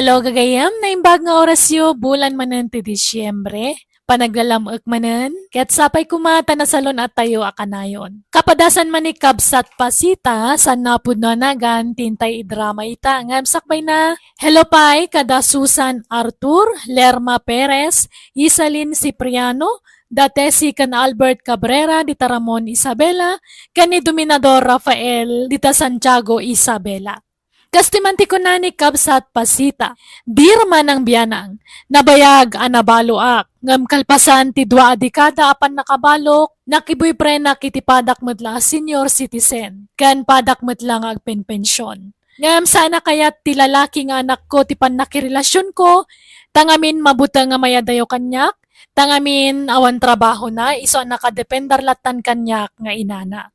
Hello gagayam, naimbag nga orasyo, bulan manen ti Disyembre. Panaglalamok manen, ket sapay kumata na salon at tayo akanayon. Kapadasan man ni Kabsat Pasita, san napud na nagan, tintay idrama ita, ngam sakbay na. Hello pay, kada Susan Arthur, Lerma Perez, Isalin Cipriano, dati si kan Albert Cabrera, dita Ramon Isabela, kan ni Dominador Rafael, dita Santiago Isabela. Kastimanti ko na ni Kabsat Pasita, dirman ang biyanang, nabayag anabaloak, ngam kalpasan ti dua dekada apan nakabalok, nakiboy pre nakitipadak medla senior citizen, kan padak medla nga agpenpensyon. Ngam sana kayat ti lalaki nga anak ko ti pan nakirelasyon ko, tangamin mabuta nga mayadayo kanyak, tangamin awan trabaho na, iso nakadependar latan kanyak nga inana.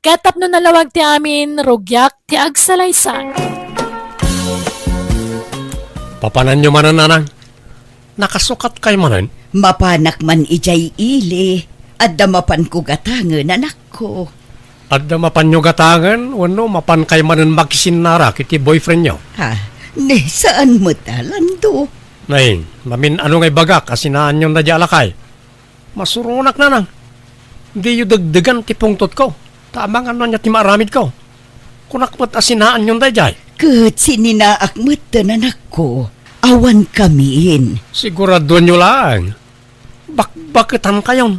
Katap no nalawag ti amin, rugyak ti agsalaysa. Papanan nyo manan, nanang. Nakasukat kay manan. Mapanak man ijay ili, adda mapan ko gatangan anak ko. Adda mapan nyo gatangan, wano mapan kay manan magsinara kiti boyfriend nyo. Ha, ne saan mo talando? Nay, mamin ano ngay bagak asinaan nyo na di alakay. Masurunak nanang. Di yu dagdagan ti pungtot ko. Tamang ano niya ti maaramid ko. Kunakmat asinaan nyo na di. Kat sininaak mo anak ko, awan kamiin. Sigurado nyo lang. Bakbakitan kayon.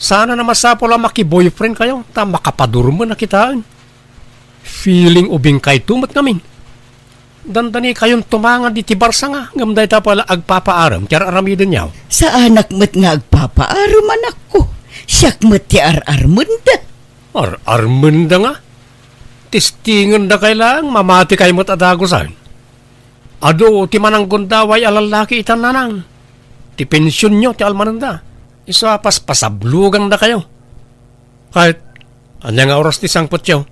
Sana na masapo lang maki-boyfriend kayo. Ta makapadurmo na kitaan. Feeling ubing kay tumat namin. Dandani kayon tumangan di tibarsa nga. Ngamday ta pala agpapaaram. Kaya aramidin niyaw. Sa anak mo't nga agpapaaram anak ko, siyak mo't ti ar-armunda. Armanda nga. Tistingan na kailang mamati kayo mo't adagusan. Ado, ti manang gundaway alalaki itan nanang. Ti pensyon nyo, ti almananda. Isa pas pasablugang na kayo. Kahit, anyang oras ti sangpot nyo.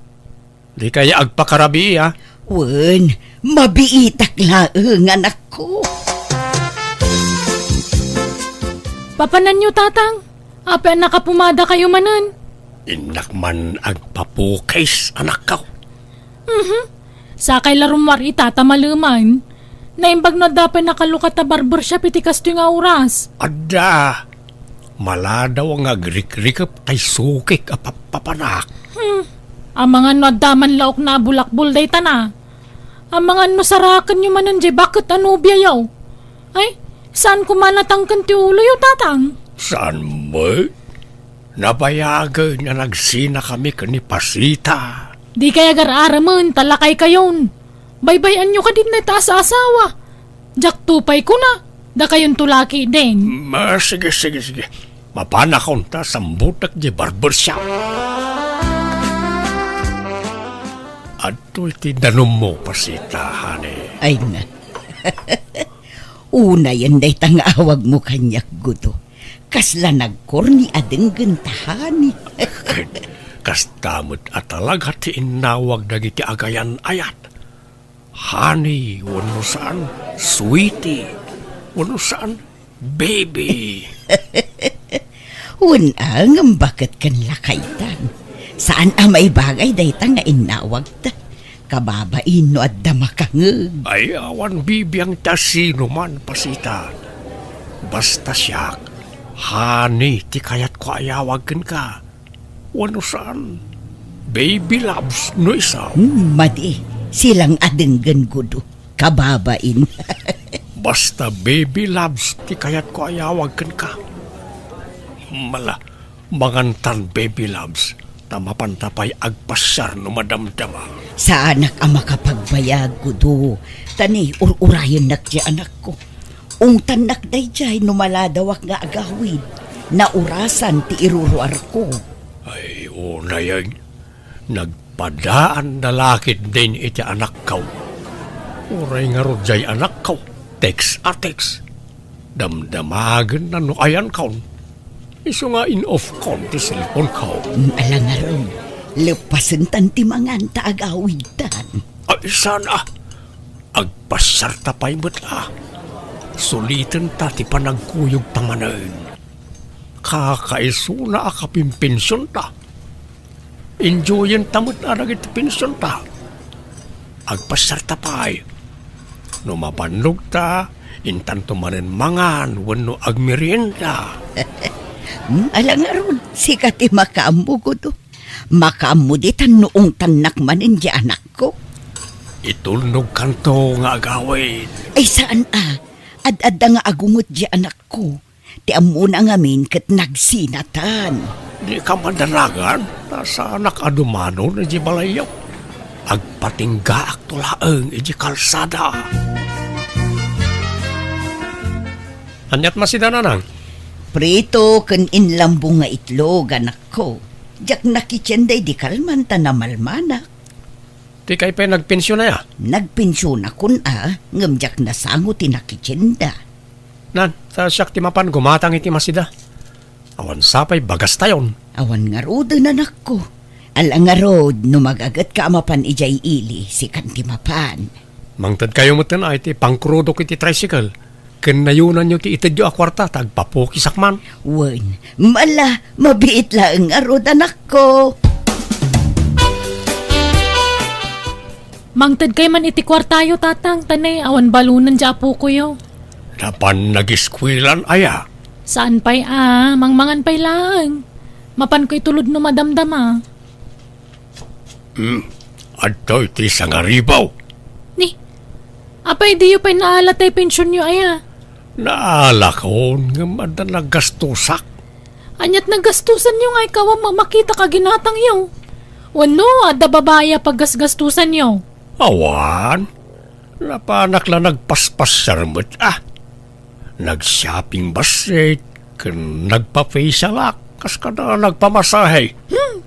Di kaya agpakarabi, ha? Wen, mabiitak laeng anak ko. Papanan nyo tatang, apa nakapumada kayo manan? Inak man agpapukais, anak ka. Sakay larumwar itatamaluman. Naimbag na dapat nakalukat na barbershop iti kasto nga oras. Ada, maladaw ang agrik-rikap kay sukik papanak. Ang mga nadaman laok na bulakbul day tana. Ang mga sarakan nyo manan di bakit ano biyayaw? Ay, saan kumanatangkan ti ulo yung tatang? Saan mo? Nabayagan na nagsina kami kani Pasita. Di kaya gar-araman, talakay kayon. Baybayan nyo ka din na taas asawa. Jak tupay ko na, da kayon tulaki din. Sige. Mapanakon ta sambutak di barbershop. Ato iti danom mo, Pasita, honey. Ay na. Una yan day tangawag mo kanyak guto. Kasla nagkorni adeng gentahani. Kastamot at talaga ti inawag dagiti agayan ayat. Honey, wano saan, sweetie, wano saan, baby. Unang bakit kan lakaytan. Saan may bagay day ta nga inawag ta. Kababain no at damakangag. Ay, awan bibiyang tasino man, Pasita. Basta siyak, honey, ti kayat ko ayawagan ka. Wano saan? Baby loves no isa. Madi, silang adenggan gudo. Kababain. Basta baby loves, ti kayat ko ayawagan ka. Mangantan baby loves, tamapantapay agpasyar no madamdama. Sa anak ang makapagbayag gudo. Tani, urayan nak di anak ko. Ungtan nak day jay no maladawak nga agawid. Naurasan ti iruruar ko. Ay, una yan. Nagpadaan na lakit din iti anak ko. Uray nga rodyay anak ko. Text. Damdamagan na no ayan ko. Iso nga in-off ko ti cellphone ko. Alang nga ron, lepasan tanti mangan taagawidan. Ay, sana. Agpasyar tapay mo't Sulitan ti panagkuyog tamanan. Kakaiso na akapimpensyon ta. Enjoyin tamot na nagit pensyon ta. Agpasar tapay. no mapanlog ta, intanto manen mangan, wano agmerienda. Alang aron, sikat makaambo ko to. Makaambo di tan noong tanak manin di anak ko. Itulnog kanto nga agawid. Ay saan Ad-adda nga agungot di anak ko. Ti amo na ngamin kat nagsinatan. Di ka madalagan, nasa anak adumano na di balayaw. Agpatingga ak tulaeng iji kalsada. Anyat masidananang? Prito kan inlambong nga itlog anak ko. Jak nakitsenday di kalman ta na malmanak. Di kay pa nagpensyon na ya. Nagpensyon akon ngam jak nasango ti nakitsenda. Nan, sa siyak ti mapan gumatang iti masida. Awan sapay bagas tayon. Awan nga rod anak ko. Alang nga rod no magagat ka amapan ijay ili si kanti mapan. Mangtad kayo mo ay ti pangkrudok iti tricycle. Kinayunan nyo ti itadyo a kwarta, tagpapukisakman. Wen, mabiit lang nga rod anak ko. Mangtad kay man iti kwartayo tatang, tanay awan balunan dya po ko yo. Napan nag-iskwilan aya. Saan pa'y mangmangan pa'y lang. Mapan ko'y tulod no madamdama. Adto iti sangaribaw. Ni, apay di yu pa'y naalatay pensyon yu aya. Naalakon nga madalag gastusak. Anyat nagastusan yu nga ikaw ang makita ka ginatang yu. Wano, adda babaya paggasgastusan yu. Awan, napanak lang nagpaspas sarmut Nag-shopping basit, nagpa-facial kas ka na nagpamasahe.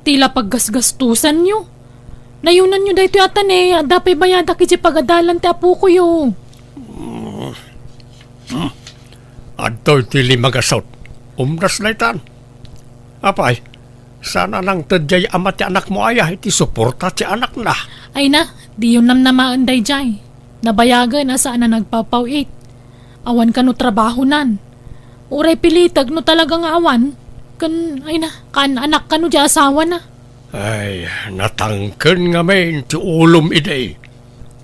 Tila paggasgastusan yu. Nayunan nyo dahito yatan adda pa'y bayada kiji pagadalan ti apo ko yu. Adto tili magasot, umras na itan. Apay, sana nang tadyay amat ti anak mo aya, iti suporta ti anak na. Ay na, di yun namaan day jay. Nabayagan na saan na nagpapaw-8. Awan ka no trabaho nan. Uray pilitag no talagang awan. Ay na, kan anak ka no di asawa na. Ay, natangken nga men ti ulom iday.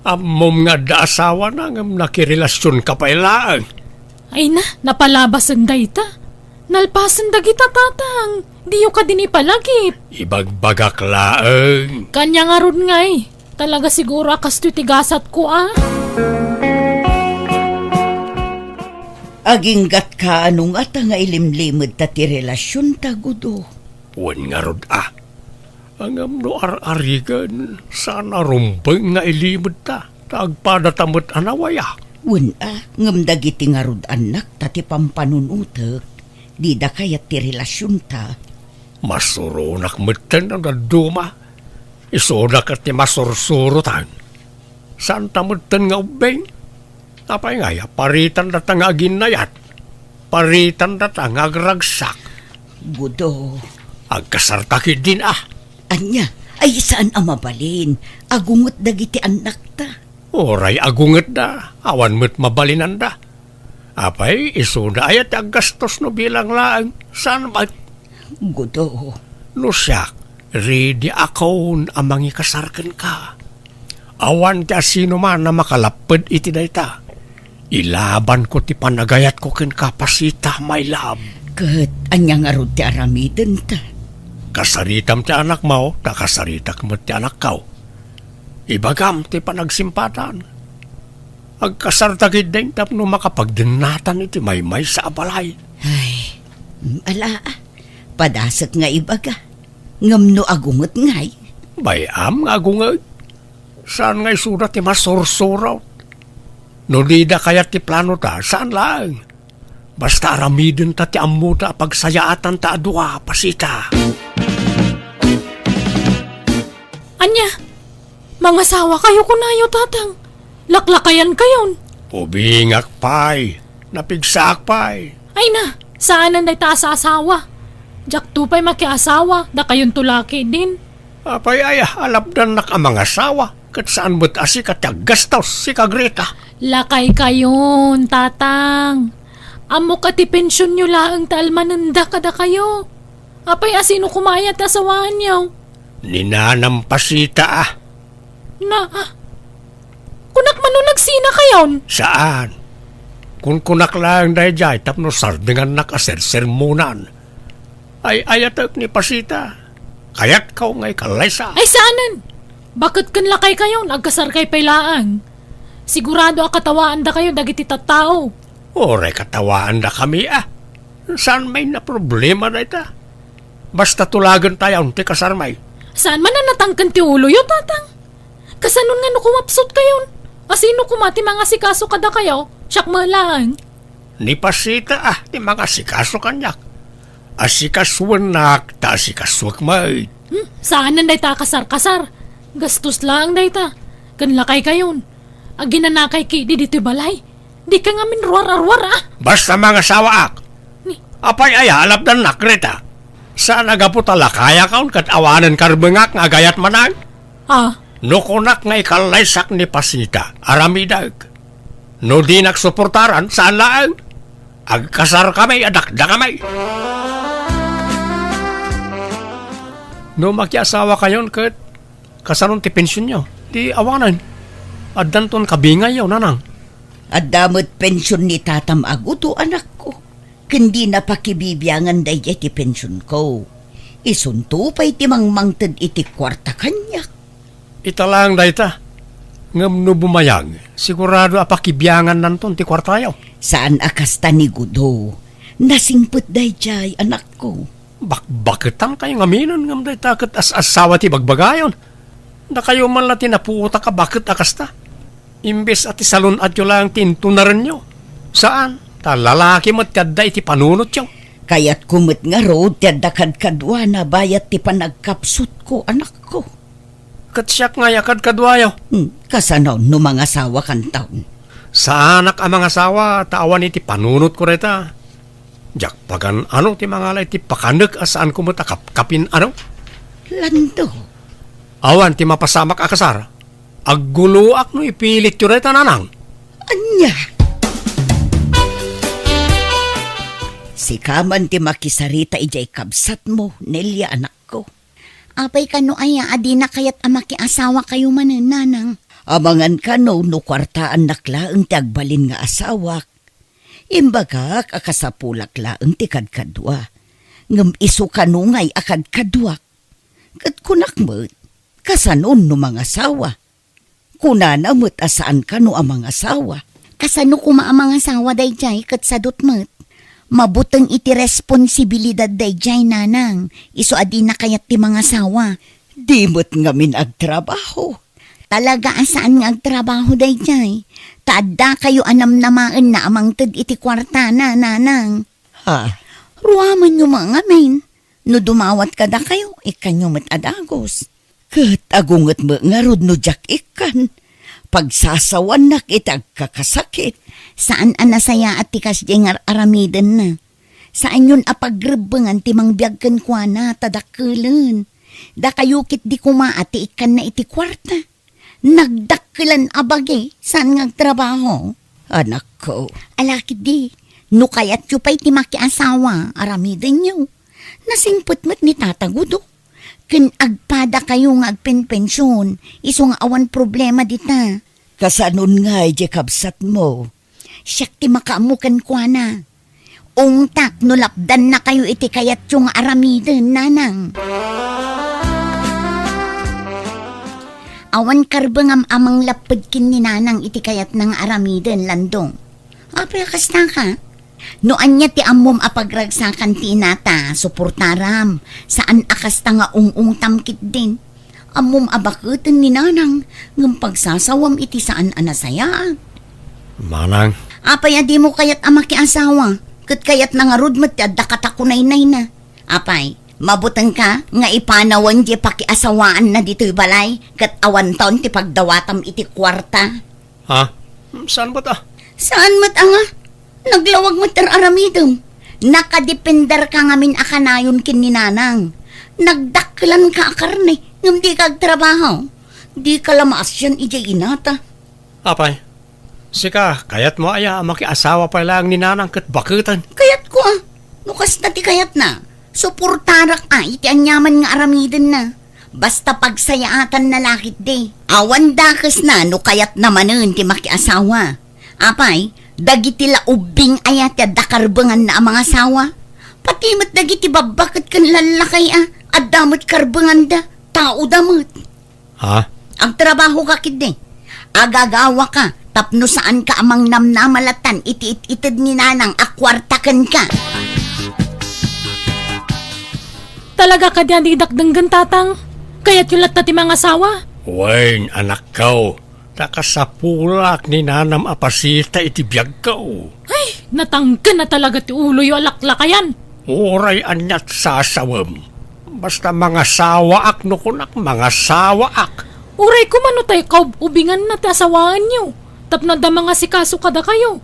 Amom nga da asawa na nga nakirelasyon ka pa ilaan. Ay na, napalabas ang dayta. Nalpasan dagita tatang. Di yu ka din ipalagip. Ibagbagak laeng. Kanya nga ron ngay. Talaga siguro akas tigasat ko Aginggat ka anong ata nga ilimlimod ta ti relasyon ta gudo. Wan nga rod Ang amno ar-arigan, sana rumpeng nga ilimod ta. Tagpadatamot anawaya. Wen ngam dagiti nga rod anak ta ti pampanunutek. Di da kayat ti relasyon ta. Masurunak meten ang daduma. Isunak at ti masursurutan. Saan tamutan nga ubeng? Apay nga ya, paritan data nga aginayat. Paritan data nga agragsak. Gudo. Agkasartakid din Anya, ay saan mabalin? Agungot dagiti anak ta. Oray agunget da, awan mo't mabalinan da. Apay, isuda ayat aggastos no bilang laang. Saan ba? Gudo. Lusyak, ready akon amangi kasarken ka. Awan ti asino man na makalapad iti dayta. Ilaban ko ti panagayat ko ken kapasita, my love. Kat, anya nga rod ti aramiden ta. Kasaritam ti anak mo, kasaritak mo ti anak kaw. Ibagam ti panagsimpatan. Agkasartagid din tapno makapagdinatan iti maymay sa abalay. Ay, padasat nga ibaga. Ngamno agungot ngay. Bayam nga agungay. Saan ngay surat ti masursuraw? No lida kaya ti plano ta, saan lang? Basta aramidin ta ti ammo ta pagsayaatan ta adwa pasita. Anya, mga sawa kayo kunayo tatang. Laklakayan kayon. Ubingak pay, napigsak pay. Ay na, saan ang dayta sa asawa? Jak tupay makiasawa, da kayon tulaki din. Apay ay alapdan nak ang mga asawa. Kat saan mo't asi katyagastos si Kagreta. Lakay kayon, tatang. Amo ka ti pensyon nyo laang talmananda kada kayo. Apay asino kumayat na sawahan nyo? Ninanampasita Na, kunak man nung nagsina kayon. Saan? Kung kunak lang dahil jay, tapno sardingan nakaser-sermonan. Ay ayatak ni Pasita. Kayat kau ngay kalaysa. Ay saanan? Bakit kan lakay kayon? Agkasar kay pailaang. Sigurado akatawaan da kayo dagiti tattao. Oray katawaan na kami Saan may na problema na ita? Basta tulagan tayo ti kasarmay. Saan man na natangkan ti ulo yun, tatang? Kasanon nga no kumapsot kayon? Asino kumati mga sikaso kada kayo? Siyak malang. Ni Pasita ti mga sikaso kanyak. Asikaswanak ta asikaswak may. Saan nan day ta kasar-kasar? Gastos lang day ta. Kan lakay kayon. Aginanakay ki di dito balay. Di ka nga minruar-arwar Basta mga sawaak. Apay aya alap dan nakreta. Saan agaputa lakaya kaon kat awanan karbengak nga gayat manang? No kunak nga ikalaysak ni Pasita, aramidag. No di nagsuportaran, saan laang? Agkasar kami, adakda kami. No makiasawa kayon kat kasaron ti pensyon nyo, di awanan. At danton kabingay yaw, nanang. At damot pensyon ni tatam aguto anak ko. Kundi napakibibiyangan day iti pensyon ko. Isunto pa iti mangmangtad iti kwarta kanyak. Italang dayta. Ngam no bumayag, sigurado apakibiyangan nanton ti kwartayaw. Saan akasta ni Gudo? Nasingput day jay anak ko. Bakitang kayo ngaminan ngam dayta kat as-asawa ti bagbagayon. Na kayo man la tinapuuta ka bakit akasta. Imbes at isalun at yun lang tintunaran nyo. Saan? Ta lalaki mo't kadda iti panunot yun. Kaya't kumit nga road tiyadakad kadwa na bayat ti panagkapsut ko anak ko. Kat siyak nga yakad kadwayo. Kasanaw no mga asawa kan taon. Sa anak ang mga asawa, tawan iti panunot ko reta. Jak pagan ano ti mga lay ti pakanek asaan ko mo't kapin ano? Lando. Awan ti mapasamak akasar. Agguluak no ipilit yun reta nanang. Anya. Si kaman ti makisarita ijay kabsat mo, Nelia anak ko. Apay kano aya, adi na kayat amaki asawa kayo manen, nanang. Amangan kano no kwartaan naklaang ti agbalin nga asawak. Imbagak akasapulak laang ti kadkadwa. Ngam iso kanungay akad kadwak. Kat kunak mo't, kasanon no mga asawa. Kunana mo't asaan kano ang mga asawa. Kasano kuma ang mga asawa dayjay kat sadot met. Mabutang iti responsibilidad dayjay, nanang. Iso adi na kayat ti mga asawa. Di mo't ngamin agtrabaho. Talaga asaan nga agtrabaho dayjay. Taadda kayo anam-namaan na amang tad iti kwarta na, nanang. Ha? Ruaman nyo mga men. No dumawat kada kayo, ikanyo met adagos. Kat agungat mo nga rod no jak ikan. Pagsasawan nak itag kakasakit. Saan anasaya at tikas jengar aramiden na? Saan yun apagrebengan timang biyagkan kwa na tadakkelan? Da kayukit di kumaati ikan na iti kwarta. Nagdakkelan abage, saan ngagtrabaho? Anak ko. Alakit di, no kayat yu pa'y timaki asawa, aramiden nyo. Nasingput mo't ni tatagudo. Ken agpada kayo nga agpenpensyon, iso nga awan problema dita. Kasanon nga ije kabsat mo. Siyak ti makaamukan kwa na. Ungtak no lapdan na kayo iti kayat yung aramiden, nanang. Awan karbangam amang lapad kin ni nanang iti kayat ng aramiden, landong. Apay kasta ka? Noan niya ti ammom apagragsakan ti inata, suportaram, saan akasta nga ung tamkit din. Ammom abakutin ni nanang, ng pagsasawam iti saan anasaya. Manang. Apay adi mo kayat amaki asawa, kat kayat na nga rudmat ti adda katakunay-nay na. Apay, mabutang ka, nga ipanawan di pakiasawaan na dito'y balay, kat awan taon ti pagdawatam iti kwarta. Ha? Saan ba ta? Saan mat anga? Naglawag mo aramidom. Nakadepender ka ngamin akanayon kin ni nanang. Nagdaklan ka akarne, ngam di kag trabaho. Di ka lamas yan ijay inata. Apay, sika, kayat mo aya makiasawa pa lang ni nanang kat bakutan. Kayat ko Nukas na ti kayat na. Suportarak iti anyaman nga aramidin na. Basta pagsayaatan na lakit de. Awan dakas na no kayat namanen ti makiasawa. Apay, dagiti laubing ayat ya dakarbangan na ang mga asawa. Pati mat dagiti babakit kan lalakay at damot karbangan da. Tao damot. Ha? Ang trabaho ka kid agagawa ka, tapno saan ka amang namnamalatan, iti-itid ni nanang, akwartakan ka. Talaga ka diyan didakdanggan tatang. Kaya't yulat na ti mga asawa. Wain, anak ko. Nakasapulak ni nanam apasita iti biyag ko. Ay, natanggan na talaga ti ulo yung alaklakayan. Uray anyat sasawam. Basta mga sawaak no kunak, mga sawaak. Uray ko mano tayo kaubingan na ti asawaan nyo. Tapno da mga sikaso kada kayo.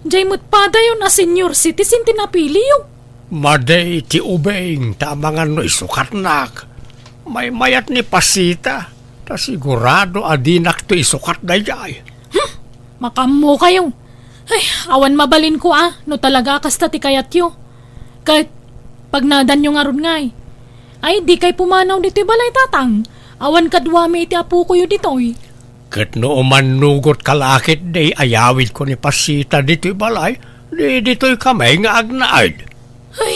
Diyay mo't pada yun na senior citizen tinapili yung. Maday ti ubeng, tamangan no isukat nak. May mayat ni pasita. Ta sigurado adinak to isukat na jay. Makamo kayo. Ay, awan mabalin ko no talaga kasta ti kayat yo. Kahit pag nadan yung aron ngay. Ay, di kay pumanaw dito balay tatang. Awan kadwami iti apo ko yun ditoy. Kat no umanugot kalakit day ayawid ko ni pasita dito balay. Di dito'y kamay nga agnaad. Ay,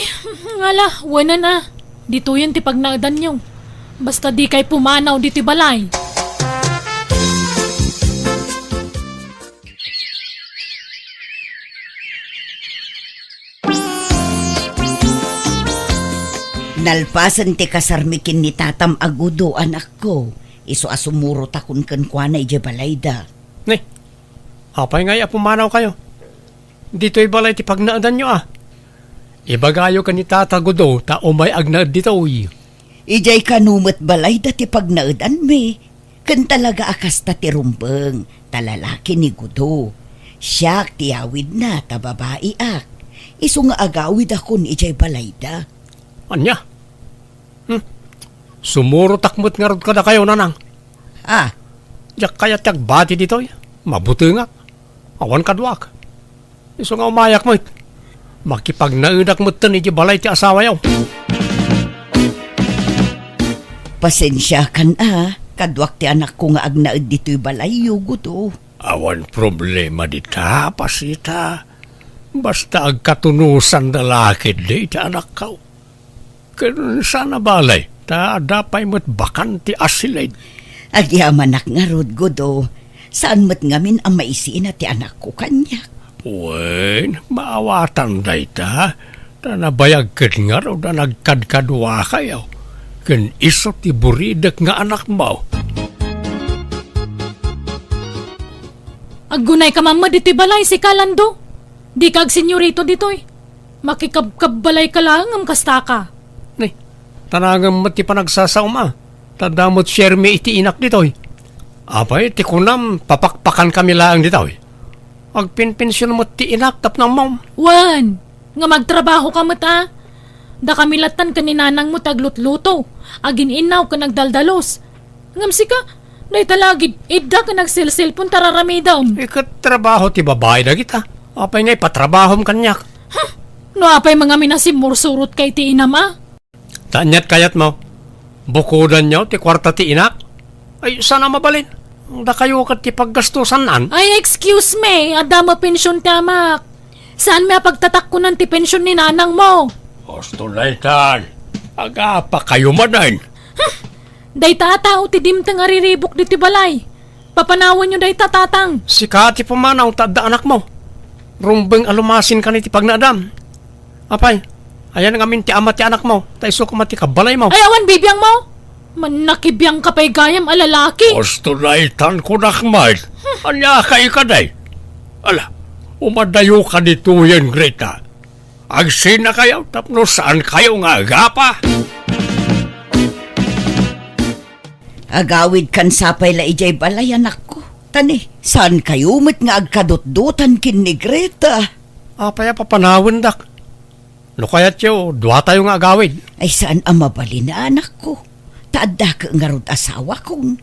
ngala, wala na. Dito yun ti pagnadan nyo. Basta di kay pumanaw dito balay. Nalpasan ti kasarmikin ni tatam agudo anak ko. Iso asumuro takon kan kwa na ijabalayda. Ni, apay nga pumanaw kayo. Dito'y balay ti pagnaadan nyo Ibagayo ka ni tatagudo ta umay agnaad dito'y. Ijay kanumat balayda ti pagnaadan me. Kan talaga akas ta ti rumbeng, talalaki ni gudo. Siyak ti awid na ta babae ak. Iso nga agawid ako ni ijay balayda. Anya? Sumuro takmot nga rod kada kayo nanang. Diyak kaya tiyak bati dito'y. Mabuti nga. Awan kadwak. Iso nga umayak mo makipagnaudak mo tan iti balay ti asawa yaw. Pasensya kan kadwak ti anak ko nga agnaed dito'y balay yugo. Awan problema dita, pasita. Basta agkatunusan dalakid di ti anak kau. Kaya sana balay, ta dapay mo't bakan ti asilid. Agyaman nga rod gudo. Saan mo't ngamin ang maisiin na ti anak ko kanya? Wen, maawatan day ta. Ta nabayag kat nga ro na nagkadkadwa kayo. Kan iso ti buridak nga anak mo. Aggunay ka mama dito'y balay si Kalando. Di kag senyorito dito'y. Makikabbalay ka lang ang kasta ka. Ni, tanagam mati pa nagsasaum Tadamot share me iti inak dito'y. Apay, ti kunam, papakpakan kami lang dito'y. Agpinpensyon mo ti inak tap ng mom. Wan, nga magtrabaho ka mata. Da kamilatan ka ni nanang mo taglutluto. Agin inaw ka nagdaldalos. Ngamsi ka, day talagid, idda ka nagsilsilpon tararamidam. Ikat trabaho ti babae na kita. Apay ngay patrabahom kanyak. No apay mga minasimursurot kay ti inama. Tanyat kayat mo. Bukudan nyo ti kwarta ti inak. Ay, sana mabalin. Da kayo kat ti paggastusan nan. Ay, excuse me, adama pensyon tamak. Saan may pagtatakkunan ti pensyon ni nanang mo? Gusto na itan. Aga pa kayo manan. Day tatao ti dimtang ariribok di ti balay. Papanawan nyo day tatatang. Si Kati pumanaw tadda anak mo. Rumbeng alumasin ka ni ti pagnaadam. Apay, ayan ang amin ti ama ti anak mo. Taiso kumati ka balay mo. Ay, awan bibiyang mo. Manakibiyang kapay gayam alalaki. Gusto na itan ko nakmay. Anya kay ka day. Ala, umadayo ka dito yan, Greta. Agsin na kayo, tapno saan kayo nga agapa? Agawid kan sapay la ijay balay anak ko. Tani, saan kayo mat nga agkadot-dotan kin ni Greta? Apaya papanawin dak. No kaya't yo, duwa tayo nga agawid. Ay saan ang mabali na anak ko? Taadda ka nga rod asawa kong.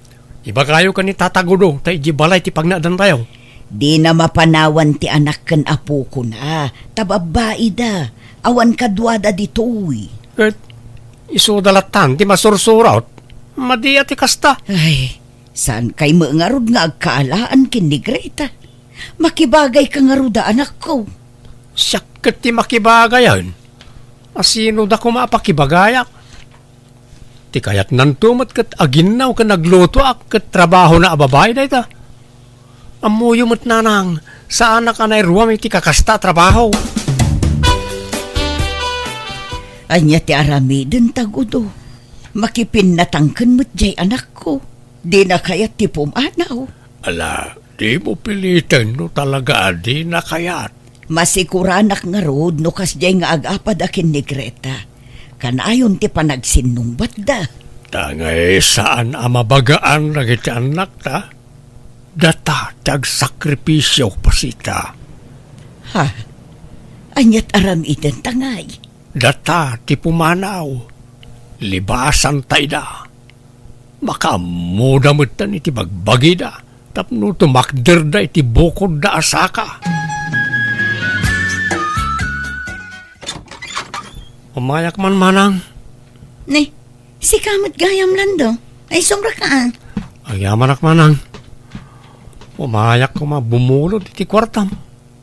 Iba kayo ka ni tatagudo, tayo di balay ti pagnadan tayo. Di na mapanawan ti anak kan apo ko na. Tababae da. Awan kadwada ditoy. Kat, iso dalatan, ti masursurat. Madi ati kasta. Ay, saan kay maangarod nga agkaalaan kin ni Greta? Makibagay ka nga ruda, anak ko. Siyak kat ti makibagayan. Asino da ko mapakibagayak? Ti kayat nantumot kat aginaw ka nagluto ak kat trabaho na ababay na ita. Amuyo mo't nanang, saan na ka na iruwam iti kakasta trabaho? Anya ti aramidin tagudo. Makipin natangkan mo't jay anak ko. Di na kayat ti pumanaw. Ala, di mo pilitin no talaga di na kayat. Masikuranak nga rod no kasjay nga agapad akin ni Greta. Kanayon ti panagsinungbat da. Tangay saan amabagaan na iti anak ta? Data tagsakripisyo pasita. Ha? Anyat aramidin tangay. Data ti pumanaw. Libasan tayo da. Makamuda mo tan iti bagbagi da. Tapno tumakder da iti bukod da asaka. Umayak man manang. Ne, si kamat gayam lando. Ay, sombra ka. Ayaman ak manang. Umayak ko bumulod iti kwartam.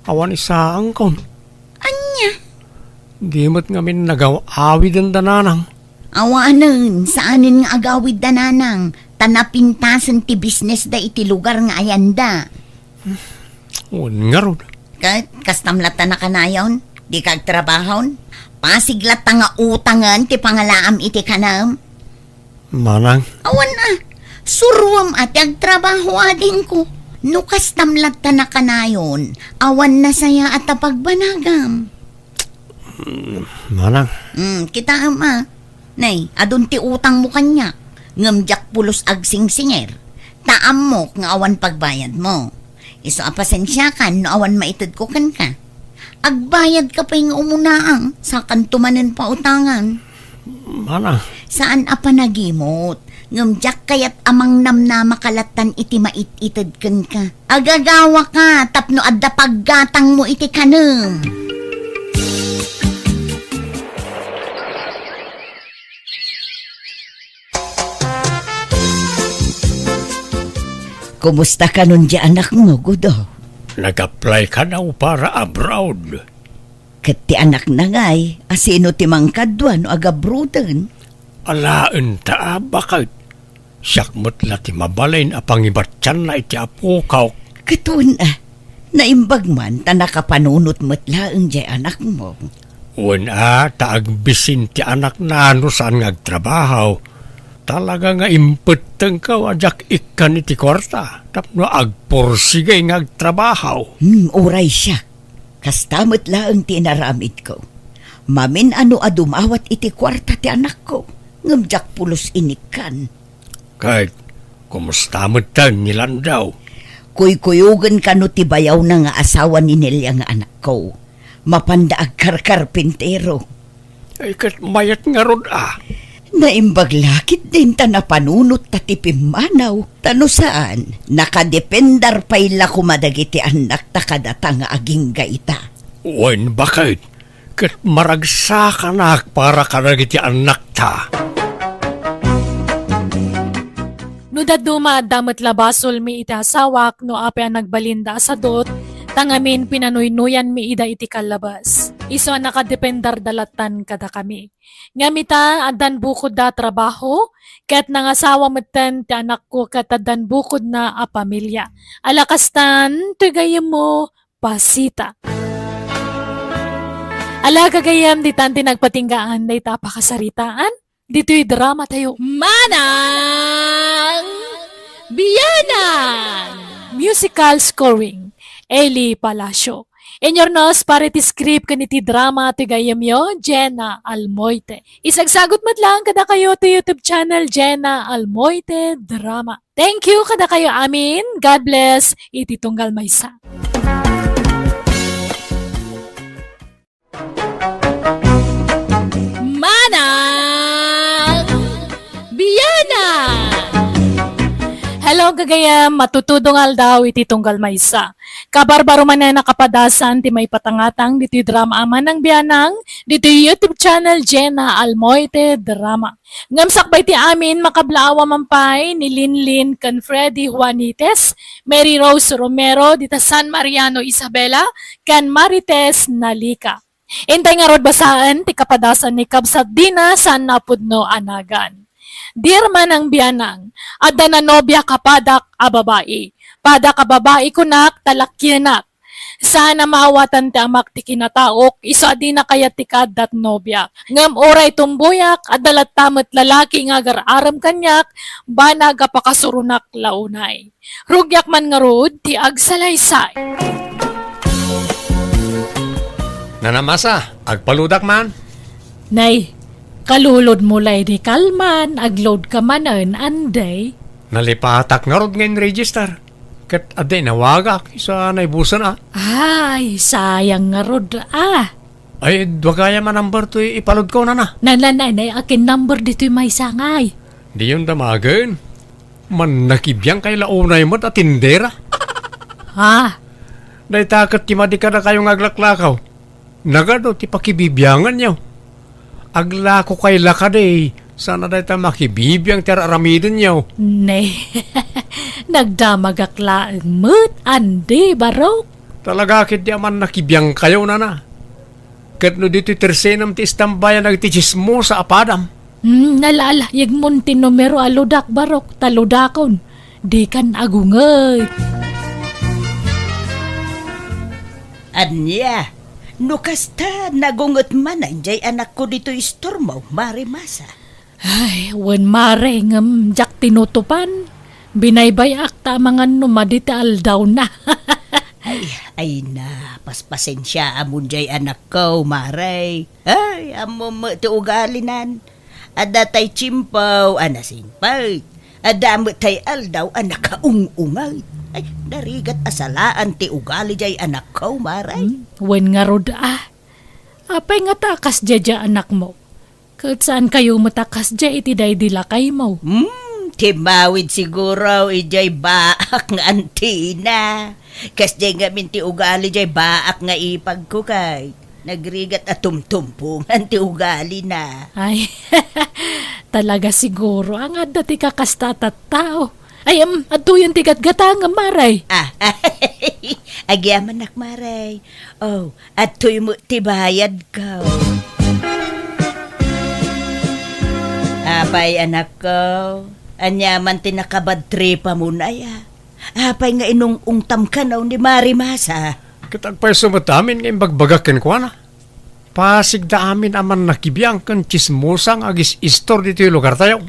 Awan isa angkon. Anya? Di mo't ngamin nagaw-awid ang dananang. Awanan, saanin nga agawid dananang. Tanapintasan ti business da iti lugar nga ayanda. Nga rod. Kastamlatan na kanayon. Di kag trabahon. Pasiglat nga utangan ti pangalaam iti kanam. Manang. Awan na. Surwam at agtrabaho adin ko. No kastamlatan na kanayon. Awan na saya at apagbanagam. Manang. Kita ama. Nay, adun ti utang mo kanya. Ngamjak pulos agsinger. Taam mo nga awan pagbayad mo. Iso apasensya kan no awan maitid ko kan ka. Agbayad ka pa yung umunaang sa kantumanan pa utangan. Manang. Saan apa nagimot? Ngamjak kayat amang namna makalatan iti mait-itid kan ka. Agagawa ka tapno adda paggatang mo iti kanang. Kumusta ka nun di anak mo, Gudo? Nag-apply ka daw para abroad. Kat ti anak na ngay, asino ti mangkadwan o agabrudan. Alaan ta bakit? Siyak mo't lati mabalain apang ibatyan na iti apukaw. Katun naimbag man ta nakapanunot mo't laeng di anak mo. Una, taagbisin ti anak na ano saan ngagtrabaho. Talaga nga impeteng ka wajak ikan iti kwarta. Tapno agporsigay ngagtrabaho. Uray siya. Kastamot laeng ti inaramid ko. Mamin ano adumawat iti kwarta ti anak ko. Ngamjak pulos inikan. Kahit, kumusta mo tan nilan daw? Kuy-kuyugan ka no ti bayaw na nga asawa ni Nelia nga anak ko. Mapandaag karkarpintero. Ay kat mayat nga rod Naimbag lakit din ta napanunot ta ti pimanaw. Tano saan? Nakadependar payla kumadagiti anak ta kadata nga aging gaita. Wen bakit? Kat maragsa ka na para karagiti anak ta. No daduma damat labasol mi iti asawak no ape ang nagbalinda sa dot. Tangamin pinanuynuyan mi ida iti kalabas. Iso nakadependar dalatan kada kami. Ngamita adan bukod da trabaho, kat nangasawa matan ti anak ko kat adan bukod na a pamilya. Alakastan, tugayem mo, pasita. Ala kagayam di tanti nagpatinggaan na itapakasaritaan. Dito'y drama tayo. Manang Biyanan! Musical scoring. Eli Palacio. Enyornos para ti script kaniti drama ti gayamyo, Jenna Almoite. Isagsagot mat lang kada kayo to YouTube channel Jenna Almoite Drama. Thank you kada kayo amin. God bless. Iti tunggal maysa. Manang Biyanan! Hello gagayam, matutudungal daw iti tunggal maysa. Kabarbaro man na nakapadasan ti may patangatang diti drama aman ng biyanang diti YouTube channel Jenna Almoite Drama. Ngamsakbay ti amin makablaawa mampay ni Linlin kan Freddy Juanites, Mary Rose Romero dita San Mariano Isabela, kan Marites Nalika. Intay nga rod basaan ti kapadasan ni Kabsat Dina San Napudno Anagan. Dear man ang biyanang, adda na nobya kapadak a babae. Padak a babae kunak talakyanak. Sana maawatan ti amak ti kinataok, iso adi na kaya ti kadat nobya. Ngam oray tumbuyak, adalat tamat lalaki nga aram kanyak, banag a pakasurunak launay. Rugyak man nga rod, ti agsalaysay. Nanamasa, agpaludak man. Nay, kalulod mo lay di kalman, agload ka manan, anday. Nalipatak nga rod ngayon register. Kat aday nawagak sa naibusan Ay, sayang nga rod Ay, dwagaya man number to ipalod ko na. Nanay, akin number dito'y may sangay. Di yun damagan. Man nakibiyang kay launay mo't at tindera. Ha? Day takot ti madi ka na kayong aglaklakaw. Nagado ti pakibibiyangan niyo. Aglako kay lakade. Sana day ta makibibiyang ti aramidin niyo. Nay, nagdamagaklaan mo't andi barok. Talaga kit di aman nakibiyang kayo na. Kat no dito tersenam ti istambayan nagtichismo sa apadam. Nalala, yagmon ti numero aludak barok, taludakon. Di kan agungay. Anya, no kasta nagungot man anjay anak ko dito istormo, marimasa. Ay, wan mare ngam jak tinutupan. Binaybay akta mga numadita aldaw na. Ay na, paspasensya amon jay anak ko, maray. Ay, amo mo ti ugalinan. Ada tay chimpaw, anasimpay. Ada mo tay aldaw, anak kaungungay. Ay, darigat asalaan ti ugali jay anak ko, maray. Wan nga rod Apay nga takas dya anak mo. Kat saan kayo matakas dya iti day dilakay mo? Timawid siguro, ijay baak nga antina. Kas jay nga minti ugali jay baak nga ipag ko kay. Nagrigat at tumtumpungan ti ugali na. Ay, talaga siguro ang adda ti kakastatat tao. Ay, ato yung tigat-gata nga maray. Agyaman nak maray. Oh, at tuy mo ti bayad ka. Apay anak ko, anyaman ti nakabadtripa mo na ya. Apay nga inong ungtam ka na ni Marimasa. Kitagpay sumatamin ngayong bagbagakin ko na. Pasig da amin aman nakibiyang kan chismosang agis istor dito yung lugar tayo.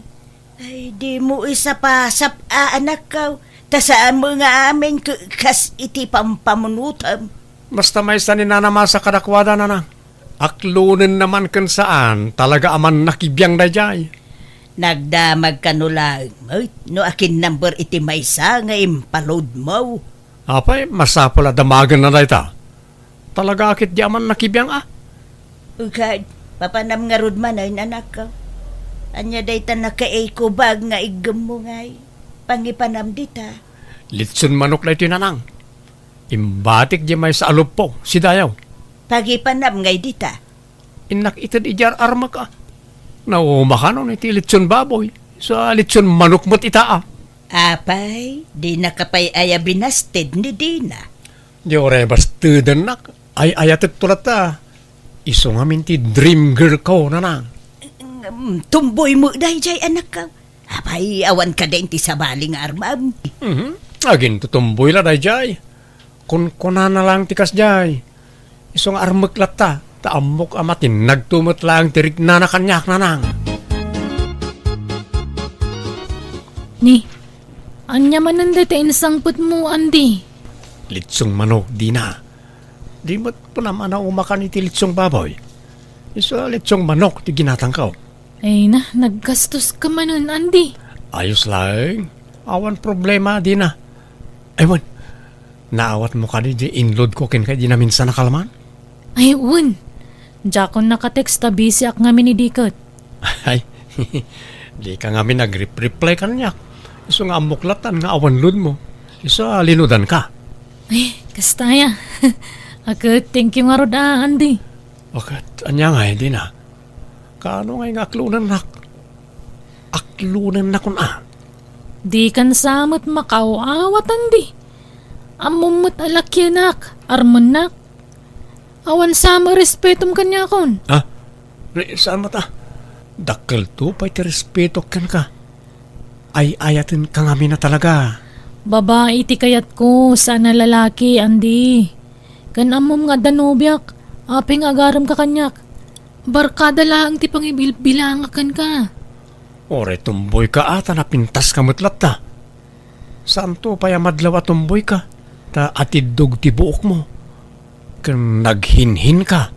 Ay, di mo isa pa sap anak ko. Tasaan mo nga amin kas iti pampamunutam. Basta may sa ninanamasa kadakwada na. Aklunin naman kan saan talaga aman nakibiyang da jay. Nagdamag ka no lang. Ay, no akin number iti maysa nga impaload mo. Apay, masapula damagan na dayta. Talaga akit di aman nakibiyang Ugad, papanam nga rod man ay anak ko. Anya day ta naka-eco bag nga igam mo ngay. Pangipanam dita. Litsun manok na ito nanang. Imbatik di may sa alup po, si Dayaw. Pagipanam ngay dita. Inak itad ijar arma ka. Naumakano ni ti litsun baboy. Sa litsun manok mo't itaa. Apay, di nakapay aya binasted ni Dina. Di oray bastudan nak. Ay ayatit tulat ta. Iso nga minti dream girl ko nanang. Tumboy mo dahi jay anak ka. Apay, awan ka din ti sabali nga armam. Agin tutumboy la day jay. Kun na lang tikas jay. Iso nga armak lata. Taamok amatin nagtumot lang tirik na kanyak nanang. Ni, anya man nandito insangput mo, Andi. Litsong manok di na. Di mo't po naman na umakan iti litsong baboy. Iso litsong manok ti ginatangkaw. Ay na, naggastos ka man nun, Andi. Ayos lang. Awan problema di na. Ewan, naawat mo ka di inload ko kin kay di na minsan nakalaman? Ay, un. Diya ko nakatext ta busy ak nga minidikot. Ay, di ka nga nag-reply kanyak. Iso nga amuklatan nga awanlod mo. Iso linudan ka. Ay, kastaya. Agad, thank you nga rod Andy. Bakit? Anya nga, hindi na. Kaano nga yung aklunan nak? Aklunan na kun Di kan samot makaawat Andy. Amumot alakyanak, armon nak. Awan sama respetum kanya kon. Ha? Saan mo ta? Dakkel to, pa'y ti respeto kan ka. Ay ayatin ka nga na talaga. Babae ti kayat ko, sana lalaki, Andy. Kan amom nga danobyak, aping agaram ka kanyak. Barkada lang ti pangibilbilangakan ka. Ore, tumboy ka ata na pintas ka mutlat ta. Saan to pa'y madlaw at tumboy ka? Ta atidog ti buok mo. Kan naghinhin ka.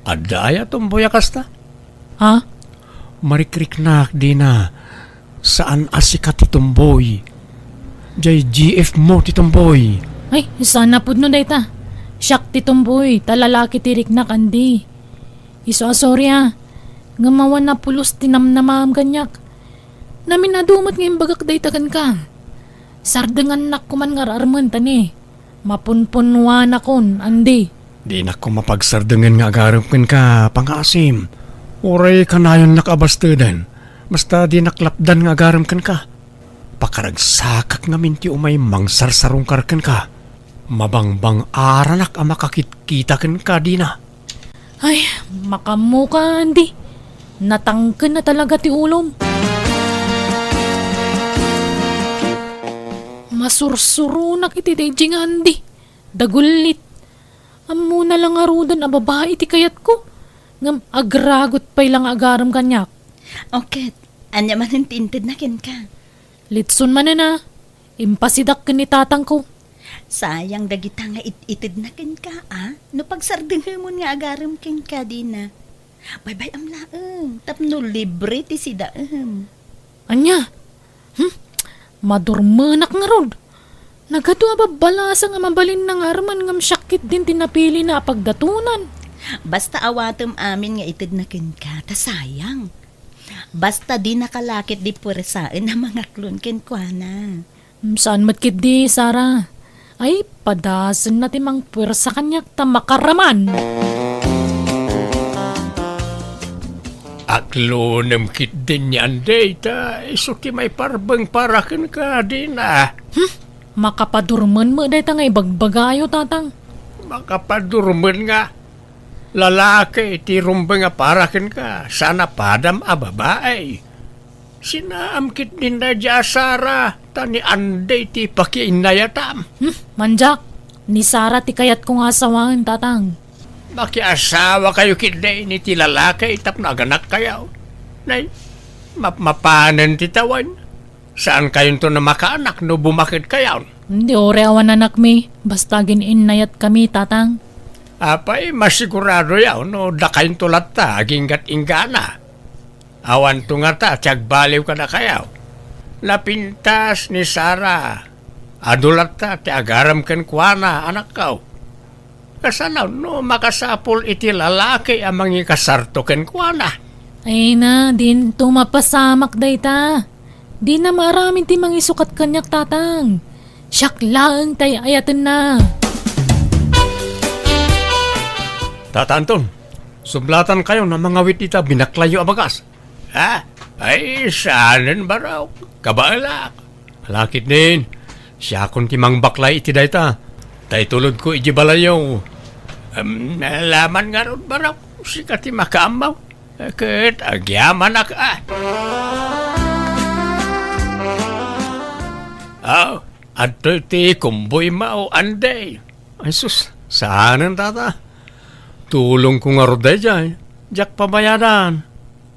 Adaya tumboy akas ta. Ha? Marikrik na di na. Saan asika ti tumboy? Jay GF mo ti tumboy. Ay, sana pud no dayta. Siyak ti tumboy, talalaki ti riknak Andy. Iso asorya, ngamawan na pulos tinamnamam kanyak. Namin nadumot ngayong bagak dayta kan ka. Sardengan nak kuman nga arman tani. Mapunpunwa na kon, Andy. Di na ko mapagsardengan nga agarapin ka, pangasim. Oray kanayon nakabastudan. Basta di naklapdan nga agaramkan ka. Pakaragsakak nga minti umay mangsarsarungkarkan ka. Mabangbang aranak ang makakitkitakan ka di na. Ay, makamuka, Andy. Natangken na talaga ti ulom. Masursurunak iti dayjing Andy. Dagulit. Amo na lang arudan a babae ti kayat ko. Ngam agragot pa'y lang agaram kanyak. Okay, anya man hintintid na kin ka. Litson man na. Impasidak ken ni tatang ko. Sayang dagita nga itid na kin ka, No pagsardenghe mo nga agaram kin ka di na. Bye-bye am laeng. Tapno libre ti sidaem. Anya? Madurmanak nga rod. Nagado babalasa nga mabalin ng arman ngam syakit din tinapili na pagdatunan. Basta awatem amin nga itid na kin ka, ta sayang. Basta di nakalakit di puresaan na mga klon kin kwa na. Saan matkid di, Sarah? Ay, padasan na timang pwersa kanyak ta makaraman. Aklunem kit din yan day ta. Iso ti may parbang parakan ka din Makapadurman mo day ta ngay bagbagayo tatang. Makapadurman nga. Lalaki ti rumbang nga parakan ka. Sana padam a babae. Sinaamkit din na dya Sara. Tani anday ti pakiinayatam. Manjak, ni Sarah ti kayat kong asawahan tatang. Makiasawa kayo kiday ni ti lalaki itap na aganak kayo. Nay, mapanan ti tawan. Saan kayo to na makaanak no bumakit kayo? Hindi ore awan anak mi, basta gininayat kami tatang. Apay, masigurado yaw no dakayin tulat ta, aginggat ingana. Awan to nga ta, tiyagbaliw ka na kayaw. Napintas ni Sara. Adulat ta, ti agaram kan kuana, anak kaw. Kasanaw no makasapol iti lalaki ang mga kasarto kan kuana. Ay na, din tumapasamak day ta. Di na maraming ti mangisukat kanyak tatang. Siyak laang tay ayatan na. Tata Anton, sublatan kayo na mga wit ita binaklayo abagas. Ha? Ay, saanan ba raw? Kabaala. Malakit din. Siya kung timang baklay iti dayta. Tay tulad ko iji balayaw. Nalaman nga ron ba raw? Sika ti makaamaw. Ket agyaman ak adto ti kumboy mao anday. Ay sus, saanan tata? Tulong ko nga roday dyan. Diyak pabayadan.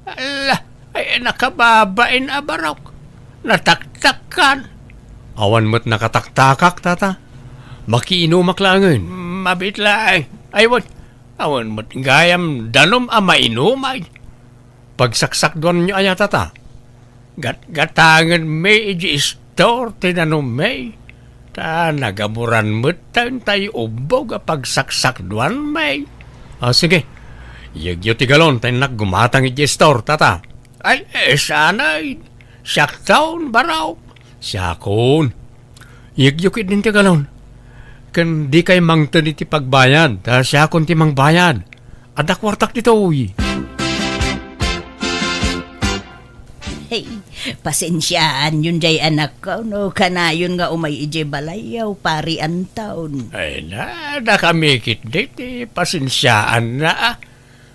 Ala, ay nakababain abarok. Nataktakan. Awan mo't nakataktakak, tata. Makiinumak langan. Mabitlaay. Ay, wat. Awan mo't gayam danom ama inumay. Pagsaksak doon nyo aya, tata. Gatangan may iji store tinanom may. Ta nagaburan mo't tayo ubog pagsaksak doon may. Sige. Yagyo ti galon tayo gumatang iji store, tata. Ay, sanay. Siyaktaon baraw. Siyakon. Igyukit din ti galon. Kan di kay mangtan iti pagbayad. Ta siyakon ti mangbayad. Ada kwartak dito uy. Hey, pasensyaan yun jay anak ko, no? Kanayon nga umay ije balayaw, pari ang taon. Ay na kami diti. Pasensyaan na ah.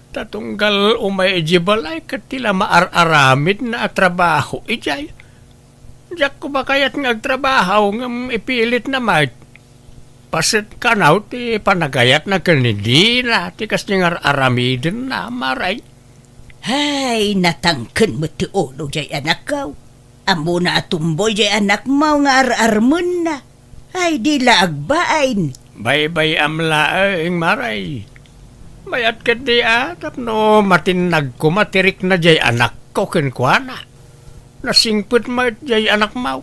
Tatunggal umay ijibalay katila maar-aramid na trabaho ijay. Diyak ko ba kayat nga agtrabaho ng ipilit na mat. Pasit kanaw ti panagayat na kanidi na ti kas nga aramidin na maray. Hay, natangken mo ti ulo jay anak ko. Amo na atumboy jay anak mo nga ar-armon na. Ay, di laagbain. Bay-bay amla ang maray. Mayat ka di tapno matinag ko matirik na jay anak ko kenkwana. Nasingput mo jay anak mo.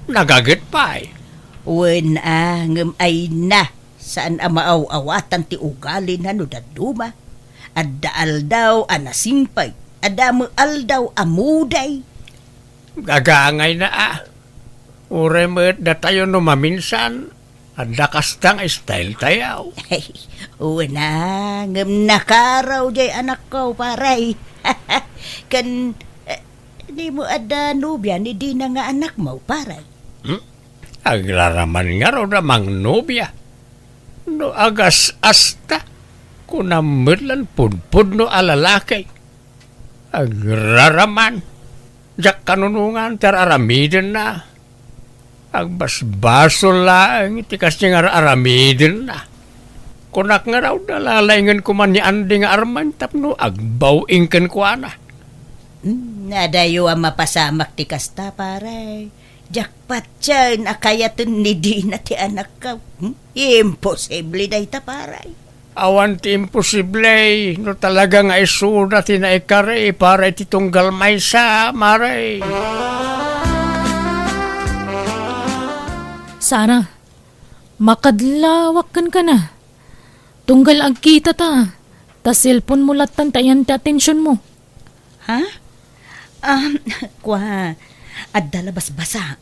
Nagagat pa eh. Wen ngem ay na. Saan amaaw-awatan ti ugali na no daduma. Adda aldaw anasimpay. Adda mo aldaw amuday. Gagangay na Ure mo da tayo no maminsan. Adda kastang style tayaw. Hey, una, ngem nakaraw jay anak ko, paray. Kan, di mo ada nubya ni di na nga anak mo, paray. Aglaraman nga raw namang nobya. No agas asta. Kunamudlan pudpud no alalakay. Aglaraman. Jak kanunungan teraramidin na. Agbasbaso lang itikas niya nga aramidin na. Kunak nga raw dalalayngan ko man ni Andi nga arman tapno agbawing kan kuana. Nadayo ang mapasamak ti kasta, paray. Jakpat siya, nakayatan ni di na ti anak ka. Imposible day ta, paray. Awan ti imposible, no talaga nga isuda ti naikari para iti tunggal maysa, maray. Sara, makadlawak kan ka na. Tunggal agkita ta. Ta cellphone mo latan tayan ti atensyon mo. Ha? Kwa, adda labas basa.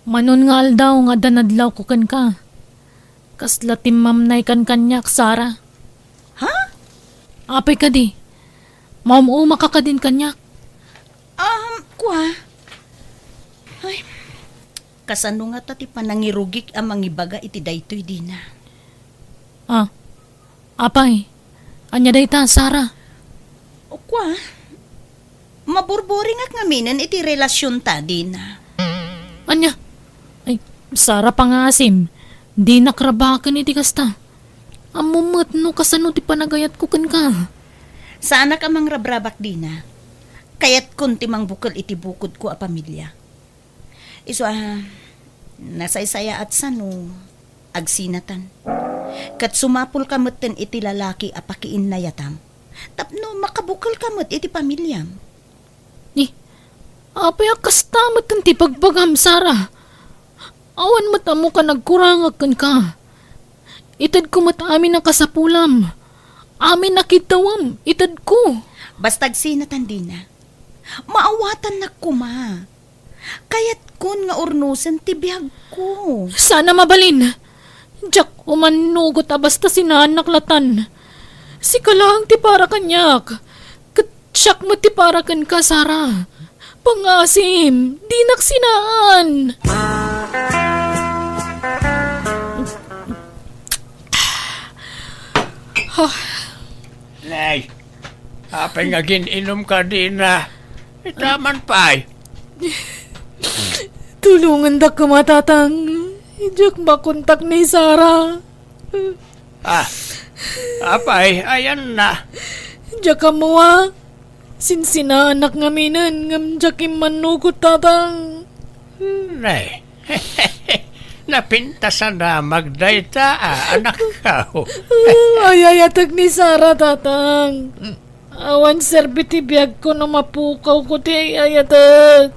Manon nga aldaw nga danadlaw ko kan ka. Kasla timamnay kan kanyak, Sara. Ha? Apay ka di. Maumuma ka din kanyak. Kwa. Ay, kasano nga tati panangirugik ang mangibaga iti daytoy di na. Apay. Anya day ta, Sara. O kwa, maburboring at ngaminan iti relasyon ta di na. Anya? Ay, Sara pangasim. Di nakrabakan iti kasta. Amumot no kasano ti panagayat ko kan ka. Sana ka mang rabrabak di na. Kaya't kunti mang bukal iti bukod ko a pamilya. Iso nasaysaya at sano, agsinatan. Kat sumapul kamutten iti lalaki a pakiin na yatam. Tapno makabukal kamut iti pamilyam. Apay akastamat kan ti pagbagam, Sara. Awan matamo ka nagkurangag kan ka. Itad ko amin ang kasapulam. Amin nakitawam, itad ko. Bastag sinatan di na. Maawatan na kuma. Kaya't kun nga urnusan ti biyag ko. Sana mabalin. Diyak umanugot basta sinanaklatan. Si kalang ti para kanyak. Katsyak mo ti para kan ka, Sara. Pangasim, di naksinaan. Nay, apay nga gininom ka din na. Itaman pa Tulungan da ka matatang. Diyak makontak ni Sara. Apay, ayan na. Diyak ka mo Sinsina anak ngaminan ngam diyak manugot tatang. Nay, napintasan na magdayta anak ka. Ayayatag ni Sara tatang. Awan serbiti biyag ko na mapukaw ko ti ayayatag.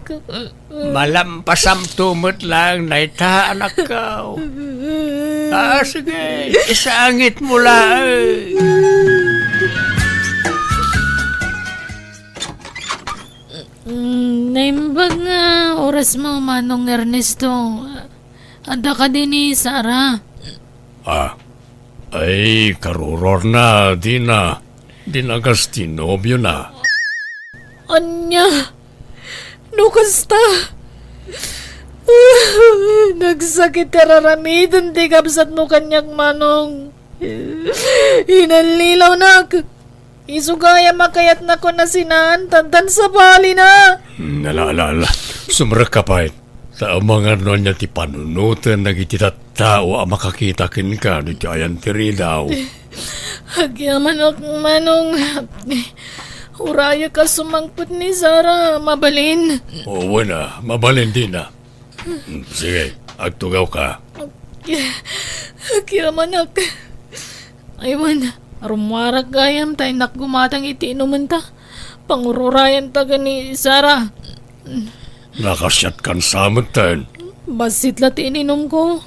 Malampasam tumot lang na ita anak ka. Sige, isangit mo lang. Naimbag nga oras mo, Manong Ernesto. Ada ka din ni Sarah. Ay, karuror na, di na. Di na gastinobyo na. Anya? No, kasta? Nagsakit kararamidan di kapsat mo kanyak, Manong. Inalilaw na. Isugaya makayat na ko na sinaan, tantan sa bali na. Nalala, sumrak ka pa sa mga niya ti panunutan na tao ang makakita kin ka ni Giant Tiri daw. Hagyaman ako, Manong. Uraya ka sumangpot ni Sarah, mabalin. Oo na, mabalin din na. Sige, agtugaw ka. Hagyaman ako. Aywan, rumwarak gayam tayo nakgumatang iti inuman ta. Pangururayan ta ni Sarah. Nakasyat kan samot tayo. Basit lati ininom ko.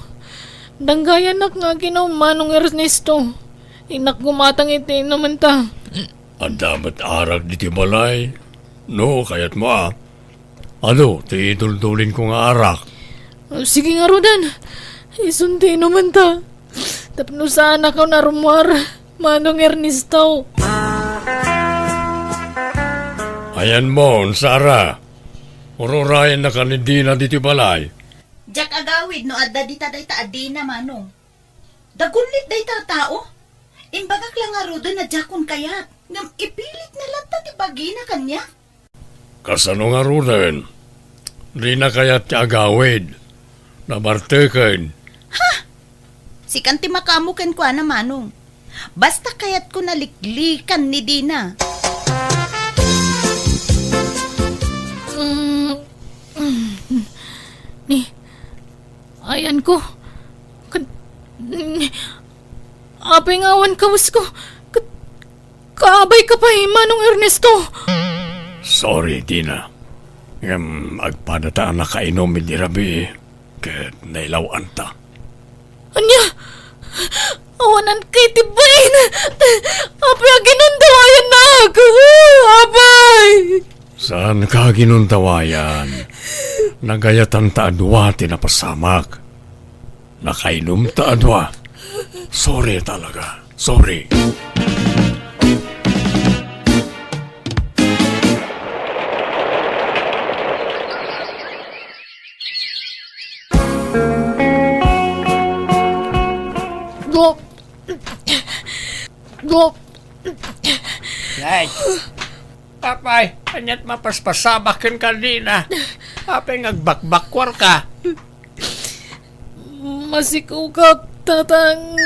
Danggayan nak nga ginom, Manong Ernesto. Inak gumatang iti inuman ta. Ang damat arag di tibalay. No, kayat mo Ano, tiidul-dulin ko nga arak. Sige nga, Rodan. Isunti inuman ta. Tapno sana ka na rumwar, Manong Ernesto. Ayan mo, Sarah. Ururayan na ka ni Dina di tibalay. Jak agawid no adda dita dayta adina Manong. Dagunlit dayta tao. Imbagak lang nga rodo na jakon kayat. Ngam ipilit na lata ti bagina kanya. Kasano nga runen? Di na kaya't agawid. Nabartekan. Si kanti makamuken ko na Manong. Basta kayat ko naliklikan ni Dina. Ayan ko. Apay ngawan kawas ko. Kaabay ka pa Manong Ernesto. Sorry, Dina. Agpadataan na kainom ni Rabi. Kahit nailawan ta. Anya? Awanan kay tibayin. Apay ginundawayan na ako. Apay! Saan ka ginuntawayan? Nagayatan ta adwa tinapasamak. Nakainom ta adwa. Sorry talaga. Sorry. Go. Ay, papay, kanyat mapaspasabakin ka din Apay ngagbakbakwar ka. Masikaw ka, tatang.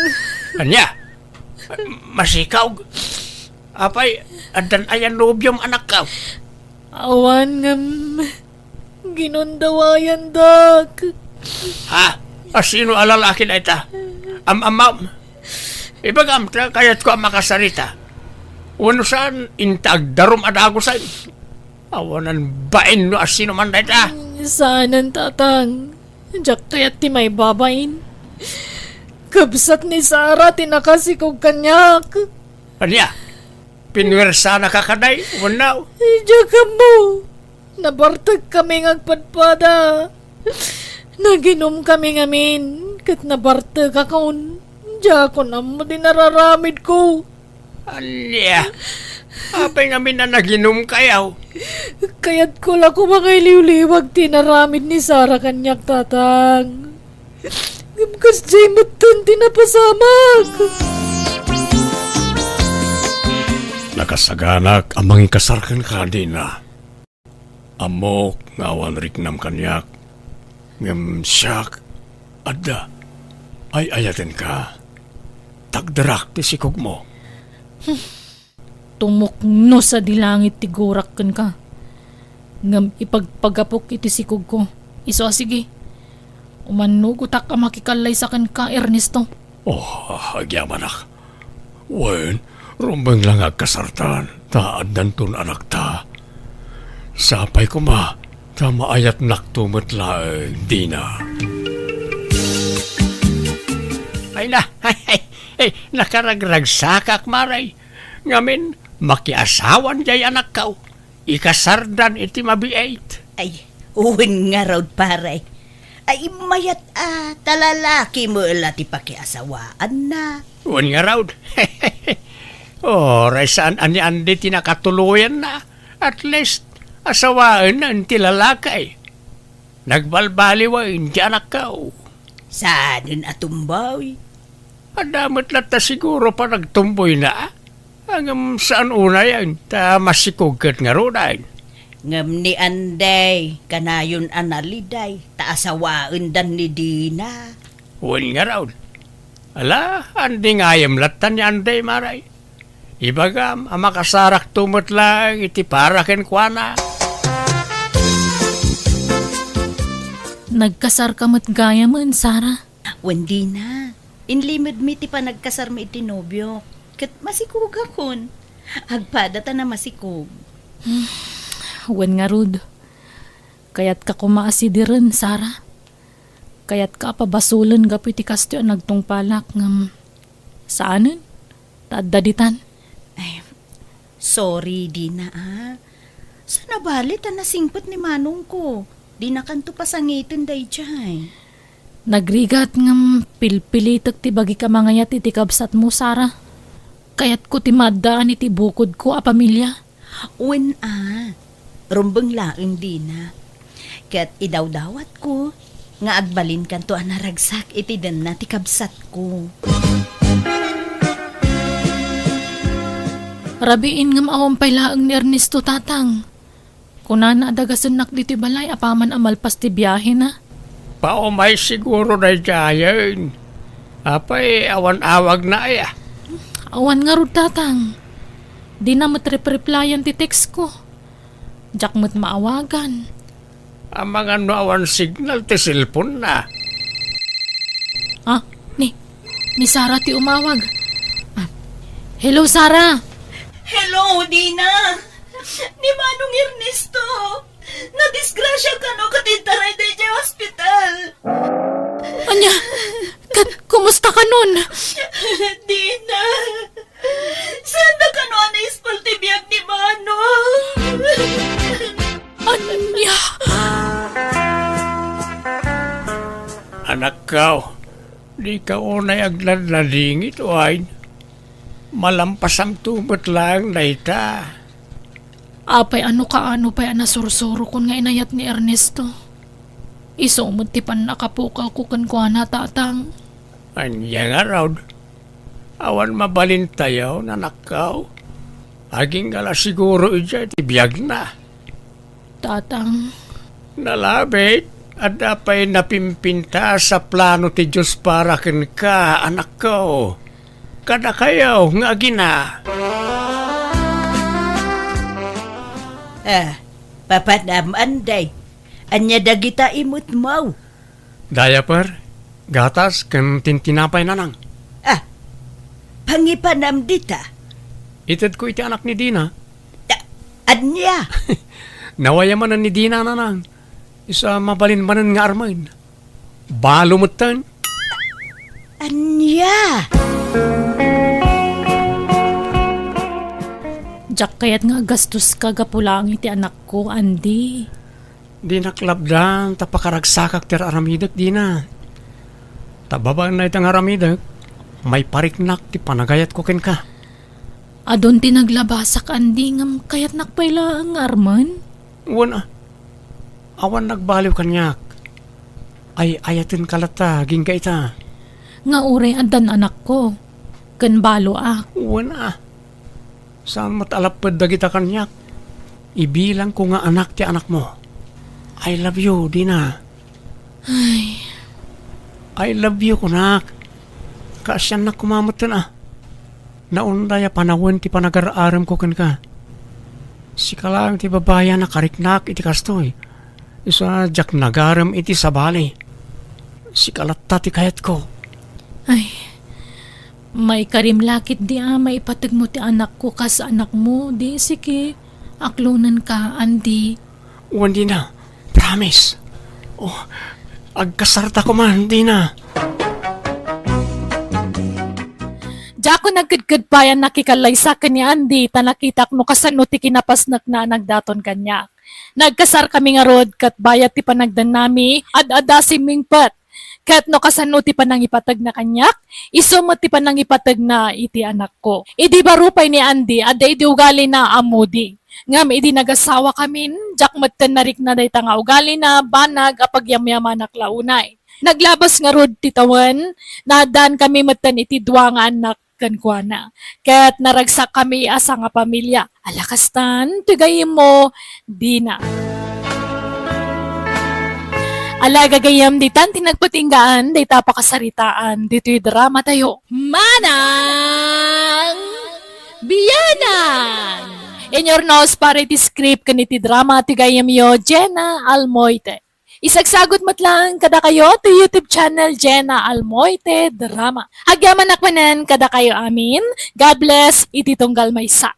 Kanya, masikaw. Apay, adan ayan lobyong anak ka. Awan ngam. Ginundawayan dak. Sino alalaki na ita? Amam. Ibagam, kaya't ko ang makasarita. Wano saan intagdarom adago sa'yo? Awanan bain no sino man na ita? Saanan, tatang. Diyak kaya't ti may babain. Kabsat ni Sarah, tinakasikog kanyak. Kanya, pinwersa na kakaday, wanaw. Diyak mo. Nabartag kami ngagpadpada. Naginom kami ngamin. Kat nabartag akaon. Diyak ko na mo din nararamid ko. Alya, apay ngamin na naginom kayaw. Kaya't ko lang kumakiliw-liwag tinaramid ni Sarah kanyak, tatang. Gamkas jay matan tinapasamag. Nakasaganak ang mga kasarkan ka din Amok ngawan riknam kanyak. Ngam siyak, adda, ay ayatin ka. Tagdarak ti sikog mo. Tumukno sa dilangit ti gurak kan ka. Ngam ipagpagapok iti sikog ko. Iso sige. Umanugutak ka makikalay sa kan ka, Ernesto. Agyaman Wen, rumbang lang agkasartan. Taad nantun anak ta. Sapay ko ta maayat naktumot lang, Dina. Ay na, nakaragragsakak maray. Ngamin, makiasawan jay anak kau. Ikasardan iti mabiait. Ay, uwin nga raw paray. Ay, mayat talalaki mo ti pakiasawaan na. Uwan nga raw. Saan ani andi tinakatuluyan na. At least, asawaan na ang tilalakay. Nagbalbaliwain di anak ka. Saanin atumbaw? Adamot lata siguro pa nagtumboy na. Hanggang saan una yan, ta masikugkat nga rodain. Ngam ni Anday, kanayon analiday, taasawaan dan ni Dina. Uwan nga raw. Ala, andi ngayam latan ni Anday maray. Ibagam, ang makasarak tumot lang, iti paraken kwa na. Nagkasar ka mo't gaya mo, Sara. Wendi na. Inlimod mi ti pa nagkasar mi iti nobyo. Kat masikug akon. Agpada ta na masikug. Wen nga rud. Kayat ka kumaasi di rin, Sara. Kayat ka pabasulan gapi ti kastyo nagtungpalak ngam. Saanin? Tadaditan. Ay, sorry, Dina Sana balit nasingpot ni manong ko. Di na kanto pasangitin day jay. Nagrigat ngam pilpilitek ti bagi ka mangayat iti kabsat mo, Sara. Kayat ko ti maddaan iti bukod ko a pamilya. Uwen rumbeng laeng Dina. Kat idawdawat ko, nga agbalin kanto naragsak iti den na ti kabsat ko. Rabiin ngam awampay laeng ni Ernesto tatang. Kunana adagasanak diti balay apaman amalpas ti biyahe na. Paumay siguro na jayan. Apay, awan-awag na ay. Awan nga rud tatang. Di na matrepreplyan ti text ko. Diyak mo't maawagan. Ang mga awan signal ti cellphone na. Ni Sara ti umawag. Hello, Sara. Hello, Dina! Ni Manong Ernesto! Nadisgrasya ka no katintaray day sa hospital! Anya, kumusta ka nun? Dina! Saan na ka no na-ispal tibiyag ni Manong? Anya? Anak ka, di ka unay agladladingit o ay malampas ang tumot lang na ita. Apay ano pa'y nasursuro kun nga inayat ni Ernesto. Isumot ti pan nakapukal ko kan kwa na tatang. Anya nga raw. Awan mabalin tayo na nakaw. Aging gala siguro ija ti biyag na. Tatang, Nalabit at apay napimpinta sa plano ti Diyos para ken ka, anak ko. Kada kayo nga gina. Papanam Anday. Anya dagita imut mau. Diaper, gatas, ken tintinapay na nang. Pangipanam dita. Itad ko iti anak ni Dina. Anya? Nawayamanan ni Dina na nang. Isa mabalin-manan nga armain. Balo mo tan. Anya? Diyak kayat nga gastos ka gapulang iti anak ko, Andy. Di naklabdan, tapakaragsakak ter aramidak, Dina. Tababaan na itang aramidak, may pariknak ti panagayat ko ken ka. Adon ti naglabasak, Andy, ngam kayat nakpayla ang arman. Awan nagbaliw kanyak. Ay ayatin kalata, gingga ita. Nga ure adan anak ko. Ken balo Saan matalapad dagita kanyak? Ibilang ko nga anak ti anak mo. I love you, Dina. I love you, kunak. Kaasyan na kumamot na. Naundaya panawin ti panagararam ko ken ka. Sika lang ti babaya na kariknak iti kastoy. Isa jak nagaram iti sabali. Sikalata ti kayat ko. Ay, may karimlakit di may ipatag mo ti anak ko kas anak mo. Di, sige, aklunan ka, Andy. Di na. Promise. Agkasarta ko man, di na. Diyako nagkadkad pa yan nakikalay sa kanya, Andy. Tanakitak no kasano ti kinapasnak na nagdaton kanya. Nagkasar kami nga rod kat bayat ti panagdan nami ad-ada si Mingpat. Kat no kasano ti panang ipatag na kanyak, isumot ti panang ipatag na iti anak ko. Idi barupay ni Andy, ada idi ugali na amudi. Ngam idi nagasawa kamin, jak matten narik na day nga ugali na banag apag yamyaman launay. Naglabas nga rod ti tawan, nadan kami matten iti dua nga anak kankwana. Kat naragsak kami asa nga pamilya. Alakastan, tigayim mo, di na. Ala gagayam ditan tinagpatinggaan day tapakasaritaan dito'y drama tayo. Manang Biyanan! In your nose para iti script kaniti drama tigayam yo Jenna Almoite. Isagsagot matlang kada kayo to YouTube channel Jenna Almoite Drama. Agyaman akmanan kada kayo amin. God bless iti tunggal maysa.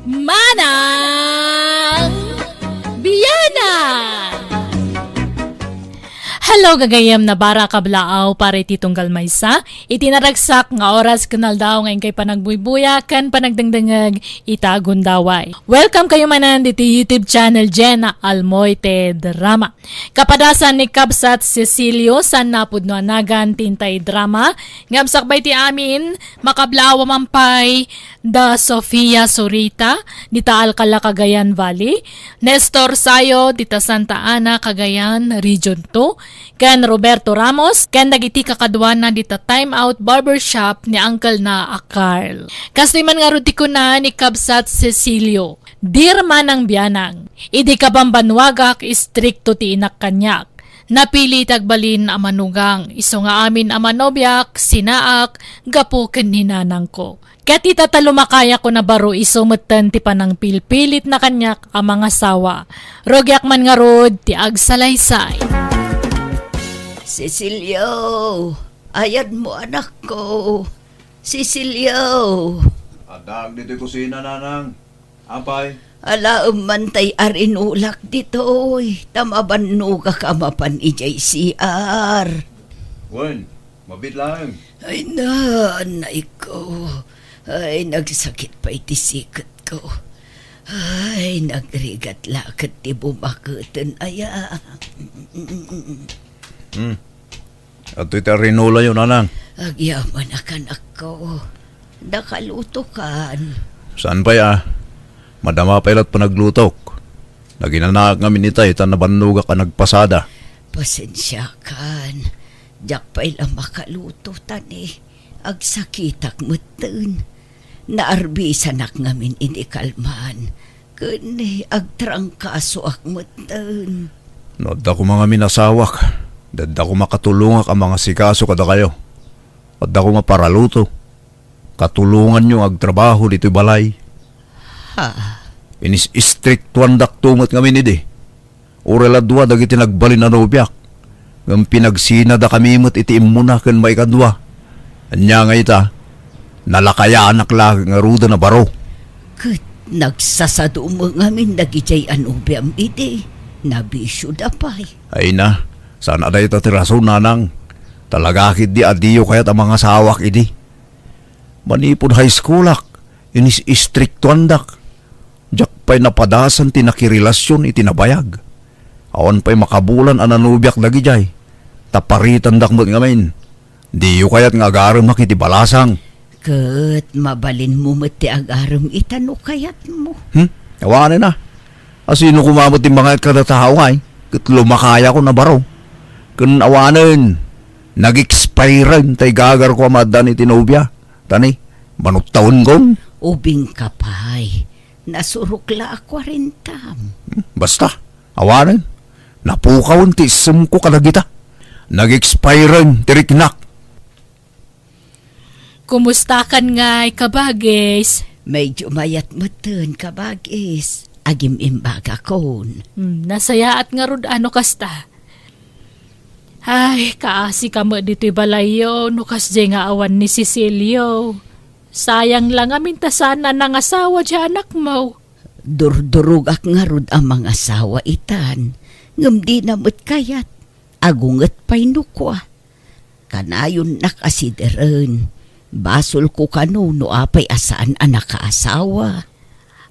Manang Biyanan! Hello gagayam na bara kablaaw para iti tunggal maysa. Itinaragsak nga oras kanal daw ngayon kay panagbuybuya kan panagdangdangag itagundaway. Welcome kayo manan dito YouTube channel Jenna Almoite Drama. Kapadasan ni Kabsat Cecilio sa napudno anagan tintay drama. Ngabsakbay ti amin makablaaw mampay da Sofia Sorita dita Alcala Cagayan Valley. Nestor Sayo dita Santa Ana Cagayan Region 2. Ken Roberto Ramos, ken dagiti kakadwana dita Time Out Barbershop ni Uncle na Carl. Kasi man nga ruti ko na ni Kabsat Cecilio. Dear Manang Biyanang, idi ka bambanwagak istrikto ti inak kanyak. Napili tagbalin amanugang, iso nga amin amanobyak, sinaak, gapo ken ninanang ko. Kat itatalumakaya ko na baro isumatan ti panang pilpilit na kanyak ang mga sawa. Rogyak man nga rod ti agsalaysay. Cecilio, ayad mo anak ko. Cecilio. Adag dito'y kusina, nanang. Ampay. Ala umantay arinulak dito'y. Tamaban no kakamapan ijay CR. Wen, mabit lang. Ay nanay ko. Ay nagsakit pa iti sikat ko. Ay nagrigat lakat ti bumakatan aya. At ito'y tarinula yun, nanang. Agyaman anak ko. Nakaluto kan. Saan pa ya? Madama pa ilat panaglutok. Naginanaak ngamin itay, tan nabanuga ka nagpasada. Pasensya kan. Diyak pa ilang makaluto tani. Agsakitak matan. Naarbisan ak ngamin inikalman. Kani agtrangkaso ak matan. Noda ko mga minasawak. Dada ko makatulungak ang mga sikaso kada kayo. Dada ko maparaluto. Katulungan nyo agtrabaho dito'y balay. Ha? Inis istriktuan daktungot kami nidi. Ureladwa dagiti nagbalin na nobyak. Ngam pinagsina da kami mo't itiim muna kan maikadwa. Anya nga ita, nalakaya anak lang nga ruda na baro. Kat nagsasado mo ngamin nagijay anubyam iti. Nabisyo da pa'y. Ay na, sana da ita tiraso nanang. Talagakit di adiyo kaya't ang mga sawak idi. Manipod high schoolak, inis istriktuan dak. Diyak pa'y napadasan tinakirilasyon itinabayag. Awan pa'y makabulan ananubyak lagi jay. Taparitan dak mo't ngamin. Diyo kaya't nga agaram makiti balasang. Kat mabalin mo mati agaram itano kayat mo. Awanin na. Asino kumamot yung mga kada tao nga kat lumakaya ko na baro. Kun awanan, nag-expirean tay gagar ko amadan itinubya. Tani, manok taon gong. Ubing kapay, nasurukla ako rin tam. Basta, awanan. Napukaw ti isem ko kadagita. Nag-expirean, tiriknak. Kumusta kan nga kabagis? Medyo mayat matan kabagis. Agim imbaga kon. Nasaya at nga rod ano kasta. Ay, kaasi ka mo dito'y balayo, nukas di nga awan ni Cecilio. Sayang lang amintasan na nangasawa di anak mo. Durdurug ak nga rod ang mga asawa itan. Ngam di namot kayat. Agungat pa'y nukwa. Kanayon nakasideran. Basol ko kano no apay asaan anak kaasawa.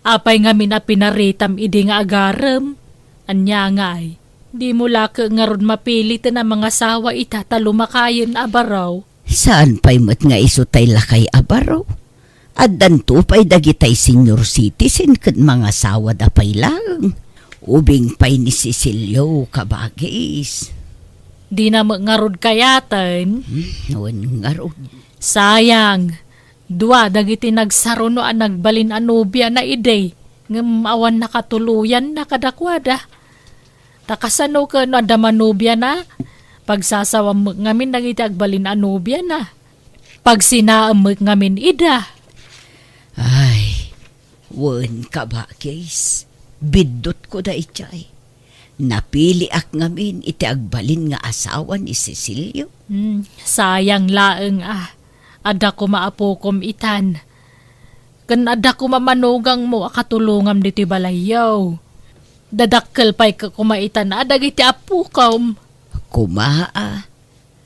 Apay nga minapinaritam idi nga agarem. Anya nga'y, di mo laka nga ron mapilit na mga asawa itatalumakayin abaraw. Saan pa'y mat nga isutay lakay abaro? At danto pa'y dagitay senior citizen kat mga asawa da pa'y lang. Ubing pa'y ni Cecilio kabagis. Di na nga rod kayatan. Noon nga ro. Sayang, dua dagiti nagsaro no ang nagbalin anubya na iday, ngam awan nakatuluyan na kadakwada. Takasano ka no ada manubya na, pagsasawam ngamin dagiti agbalin anubya na. Pag sinaam ngamin ida. Ay, wen ka ba, guys? Bidot ko da itay. Napili ak ngamin iti agbalin nga asawa ni Cecilio. Sayang laeng Ada ko maapukom itan. Kan ada ko mamanugang mo akatulungam diti balayaw. Dadakkel pa'y kumaitan na adag iti apukom. Kumaa.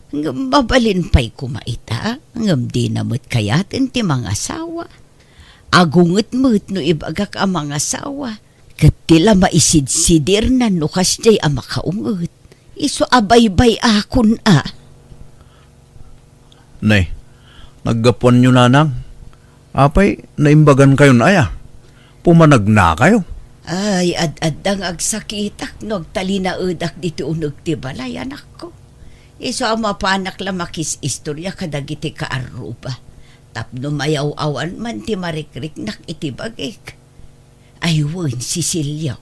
Ngam mabalin pa'y kumaita. Ngam di namot kayatin ti mga asawa. Agunget-mut no ibagak ang mga asawa. Kat tila maisid-sidir na no kasjay ang makaunget. Iso abay-bay akon Nay, naggapuan nyo nanang. Apay, naimbagan kayo na aya. Pumanag na kayo. Ay, ad-adang agsakitak no agtalina udak dito unog ti balay anak ko. Iso ang mapanak lamakis istorya kadagiti kaaruba. Tapno mayaw-awan man ti marikrik nak itibagik. Ayun, Cecilio,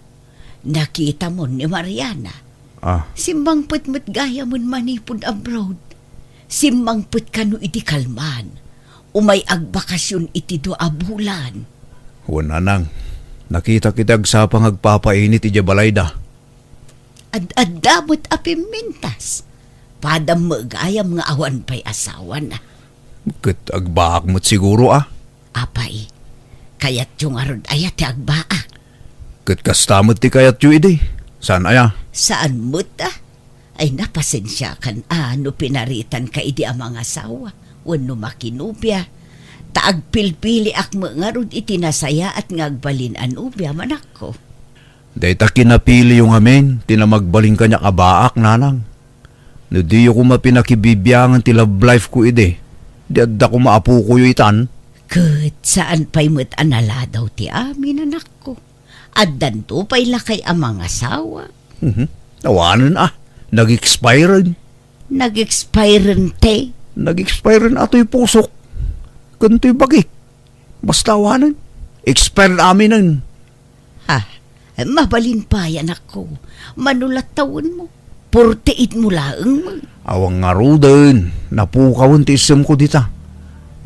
nakita mo ni Mariana. Simbang putmut gaya mon manipod abroad. Simbang put kano iti kalman. Umay agbakasyon iti 2 bulan. Wala nang. Nakita kita agsapang agpapainit iti balayda. Ad-adamot apimintas. Padam magayam nga awan pa'y asawa na. Kat agbaak mo't siguro Apay, kayat yung arod ayat ti agbaak. Kat kastamot ti kayat yu idi. Saan aya? Saan mo't Ay napasensya kan no pinaritan ka idi ang mga asawa. Wano makinubya. Taagpilpili ak nga rod itinasaya at ngagbalin anubya manak ko. Dahita kinapili yung amin, tinamagbaling kanya kabaak nanang. No di ko mapinakibibiyangan ti love life ko ide. Di adda ko maapu ko yu itan. Kat saan pa'y mo't anala daw ti amin anak ko. At danto pa'y lakay ang mga asawa. Awanan nag-expirean. Nag-expirean te. Nag-expirean ato'y pusok. Ganto'y bagik. Basta awanan. Expired amin nun. Mabalin pa yan ako. Manulat taon mo. Porteit mo laeng mo. Awang nga ro din. Napukawan ti isem ko dita.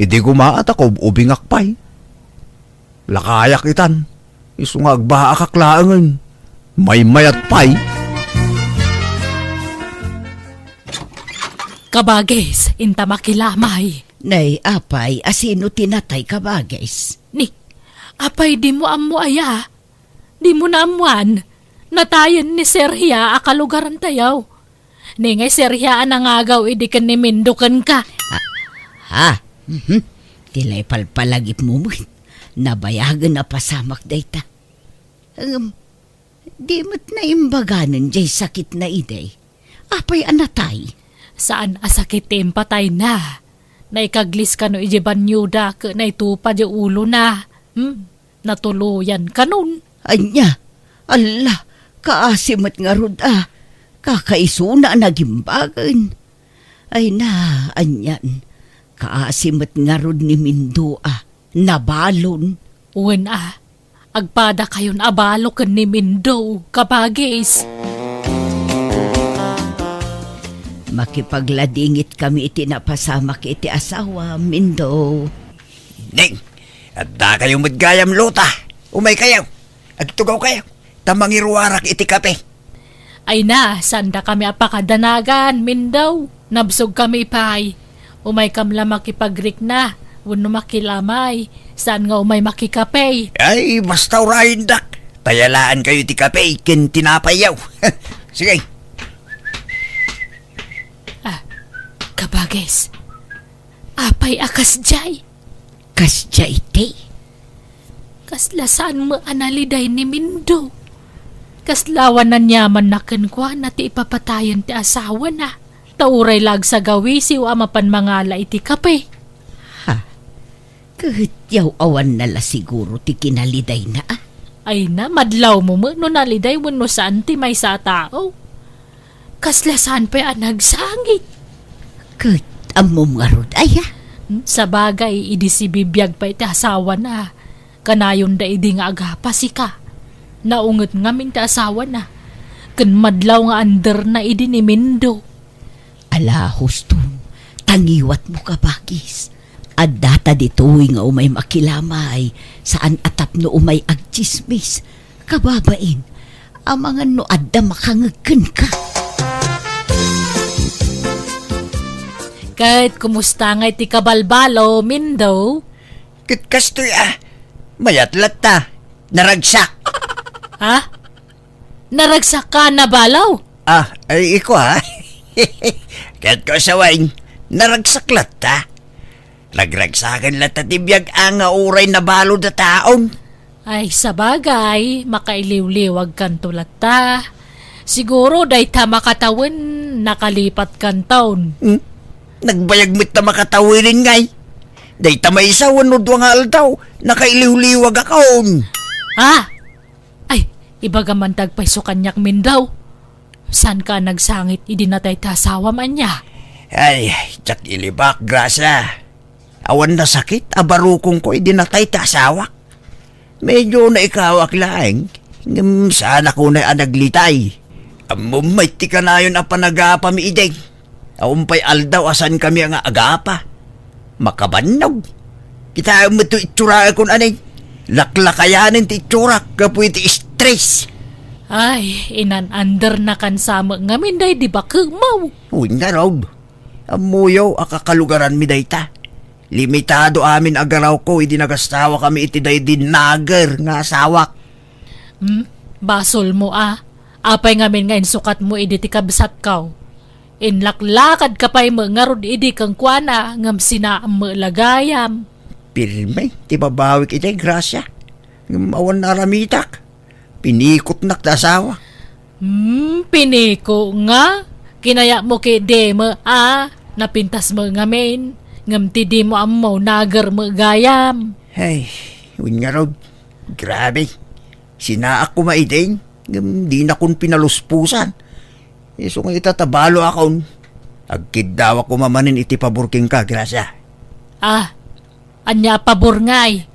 Idi kumaat ako ubing akpay. Lakayak itan. Iso nga agbaak aklaangan. May mayat pay. Kabagis, inta makilamay. Nay, apay, asino tinatay ka ba, guys? Ni, apay di mo amu aya. Di mo na amuan. Natayan ni Serhia akalugaran tayaw. Ni ngay Serhia anangagaw idikan ni Mindukan ka. Tilay palpalagip mo mo. Nabayagan na pasamak dayta. Di mo't na imbaganan jay sakit na iday. Apay anatay. Saan asakitim patay na? Naikaglis ka no ijiban nyuda ka na itupad yung ulo na. Natuluyan ka nun. Anya, Allah, kaasimat nga rod Kakaisuna nagimbagan. Ay na, anyan. Kaasimat nga rod ni Mindo nabalon. Uwan agpada kayon abalo ken ni Mindo, kabagis. Makipagladingit kami iti napasamak iti asawa, Mindo. Ning, at da kayong madgayam lota. Umay kayo. Agtugaw kayo. Tamangiruarak iti kape. Ay na, sanda kami apakadanagan, Mindo. Nabsog kami pay. Umay kamla makipagrik na. Wano makilamay. Saan nga umay makikapay? Ay, basta urahin dak. Tayalaan kayo ti kape, kin tinapayaw. Sige. Kabagis. Apay akas jay. Kasya iti. Kaslasaan mo analiday ni Mindo. Kaslawan na nyaman na kenkwa na ti ipapatayan ti asawa na. Tauray lag sa gawisiw amapan mangala iti kape. Kahit yaw awan nala siguro ti kinaliday na Ay na, madlaw mo no naliday wano saan ti may sa tao. Kaslasaan pa nagsangit. Kahit amom nga rod Sa bagay, idi si bibiyag pa iti asawa na. Kanayon da idi nga agapa si ka. Naungot nga min ti asawa na. Ken madlaw nga under na idi ni Mindo. Ala, hustong, tangiwat mo kabagis. At data dito'y nga umay makilamay, saan atap no umay agchismis. Kababain, amangan no adda makangagkan ka. Kahit kumusta nga iti kabalbalo, Mindo? Kitkastoy mayatlat ta. Naragsak. Ha? Naragsak ka na balaw? Ay iko Kahit ko sa wain, naragsaklat ta. Nagragsakan lat tibiyag ang uray na balo da taon. Ay, sa bagay, makailiw-liwag kan tulat ta. Siguro day ta makatawan, nakalipat kan taon. Nagbayagmit na makatawirin ngay. Day ta may isawan no duwang aldaw, nakailiw-liwag akon. Ay, ibagaman tagpaiso kanyak Mindaw. San ka nagsangit idinatay tasawa man niya? Ay, tsak ilibak, grasa. Awan na sakit, abarukong ko idinatay tasawak. Medyo na ikawak laeng, sana ko na naglitay. Amumay ti ka na yun a panagapa mi ideng. Aumpay aldaw asan kami ang agapa. Makabannog. Kita mo ito itsura akong anay. Laklakayanin ti itsura, kapoy ti stress. Ay, inan-under na kan sama nga minday di ba kumaw? Uy nga raw. Amuyaw akakalugaran mi dayta. Limitado amin agaraw ko, idinagastawa kami iti day dinager nga asawak. Basol mo Apay ngamin nga insukat mo idi ti kabsat kaw. Inlaklakad ka pa'y mangarod idi kang kwana ngam sinaam mo lagayam. Pirme, ti babawik iti grasya. Awan na ramitak. Pinikot nak tasawa. Piniko nga. Kinaya mo kay demo napintas mo ngamin. Ngam ti di mo amaw nagar mo gayam. Ay, yun nga raw. Grabe. Sinaak ko maideng. Di na kong pinaluspusan. So nga itatabalo akon. Agkid daw ako mamanin iti paburking ka, grasya. Anya pabor ngay.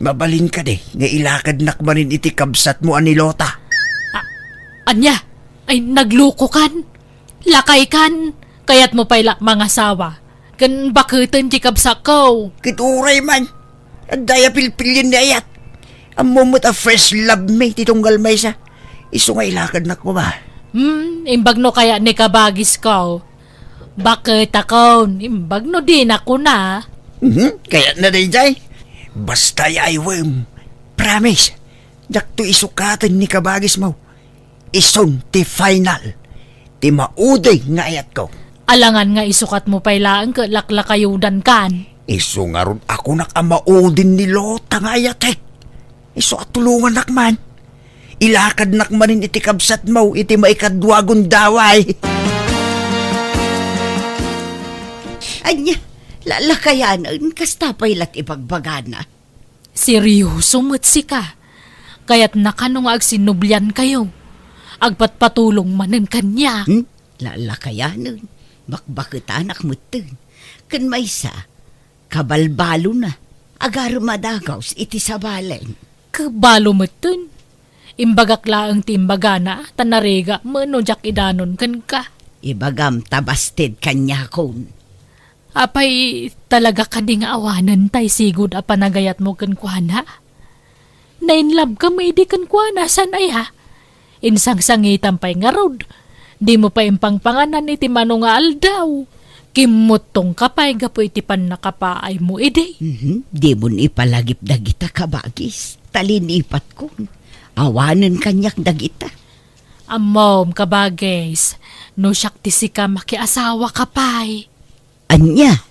Mabalin ka de. Nga ilakad nakmanin iti kabsat mo anilota. Anya, ay nagluko kan. Lakay kan. Kayat mo pa'y mga sawa. Kan bakutan ti kabsak ko. Kituray man. Daya pilpilin na ayat. Ang mumot a fresh love me titunggal may sa. Iso nga ilakad na ko ba? Imbag no kaya ni kabagis ko. Bakit ako? Imbag no din ako na. Kaya na day jay. Basta ay worm. Promise. Jak to isukatan ni kabagis mo. Ison ti final. Ti mauday nga ayat ko. Alangan nga isukat mo pa'y laang ka laklakayudan kan. Iso nga ron ako nakamaudin ni Lota nga ayatek. Iso at tulungan nakman. Ilakad nakmanin iti kabsat mo, iti maikadwagon daway. Anya, lalakayanan, kasta pa'y lat ipagbagana. Seryoso mo't si ka. Kaya't nakano nga agsinubyan kayo. Agpatpatulong manen kanya. Lala kaya nun. Bakbakit anak mo tun. Kan may sa, kabalbalo na. Agar madagaws iti sa balay. Kabalo mo tun. Imbagak laang timbaga na, tanarega mo no jak idanon kan ka. Ibagam tabasted kanya kon. Apay talaga ka di nga awanan tay sigud a panagayat mo kan kuana. Nainlab ka may di kan kuana san ay ha. Insang-sangitan pa'y nga rod. Di mo pa impangpanganan iti mano nga aldaw. Kimutong kapay gapo iti pan nakapaay mo ide. Di mo ipalagip dagita kabagis. Talinipat ko. Awanan kanyak dagita. Amom kabagis, no siyak ti sika makiasawa kapay. Anya?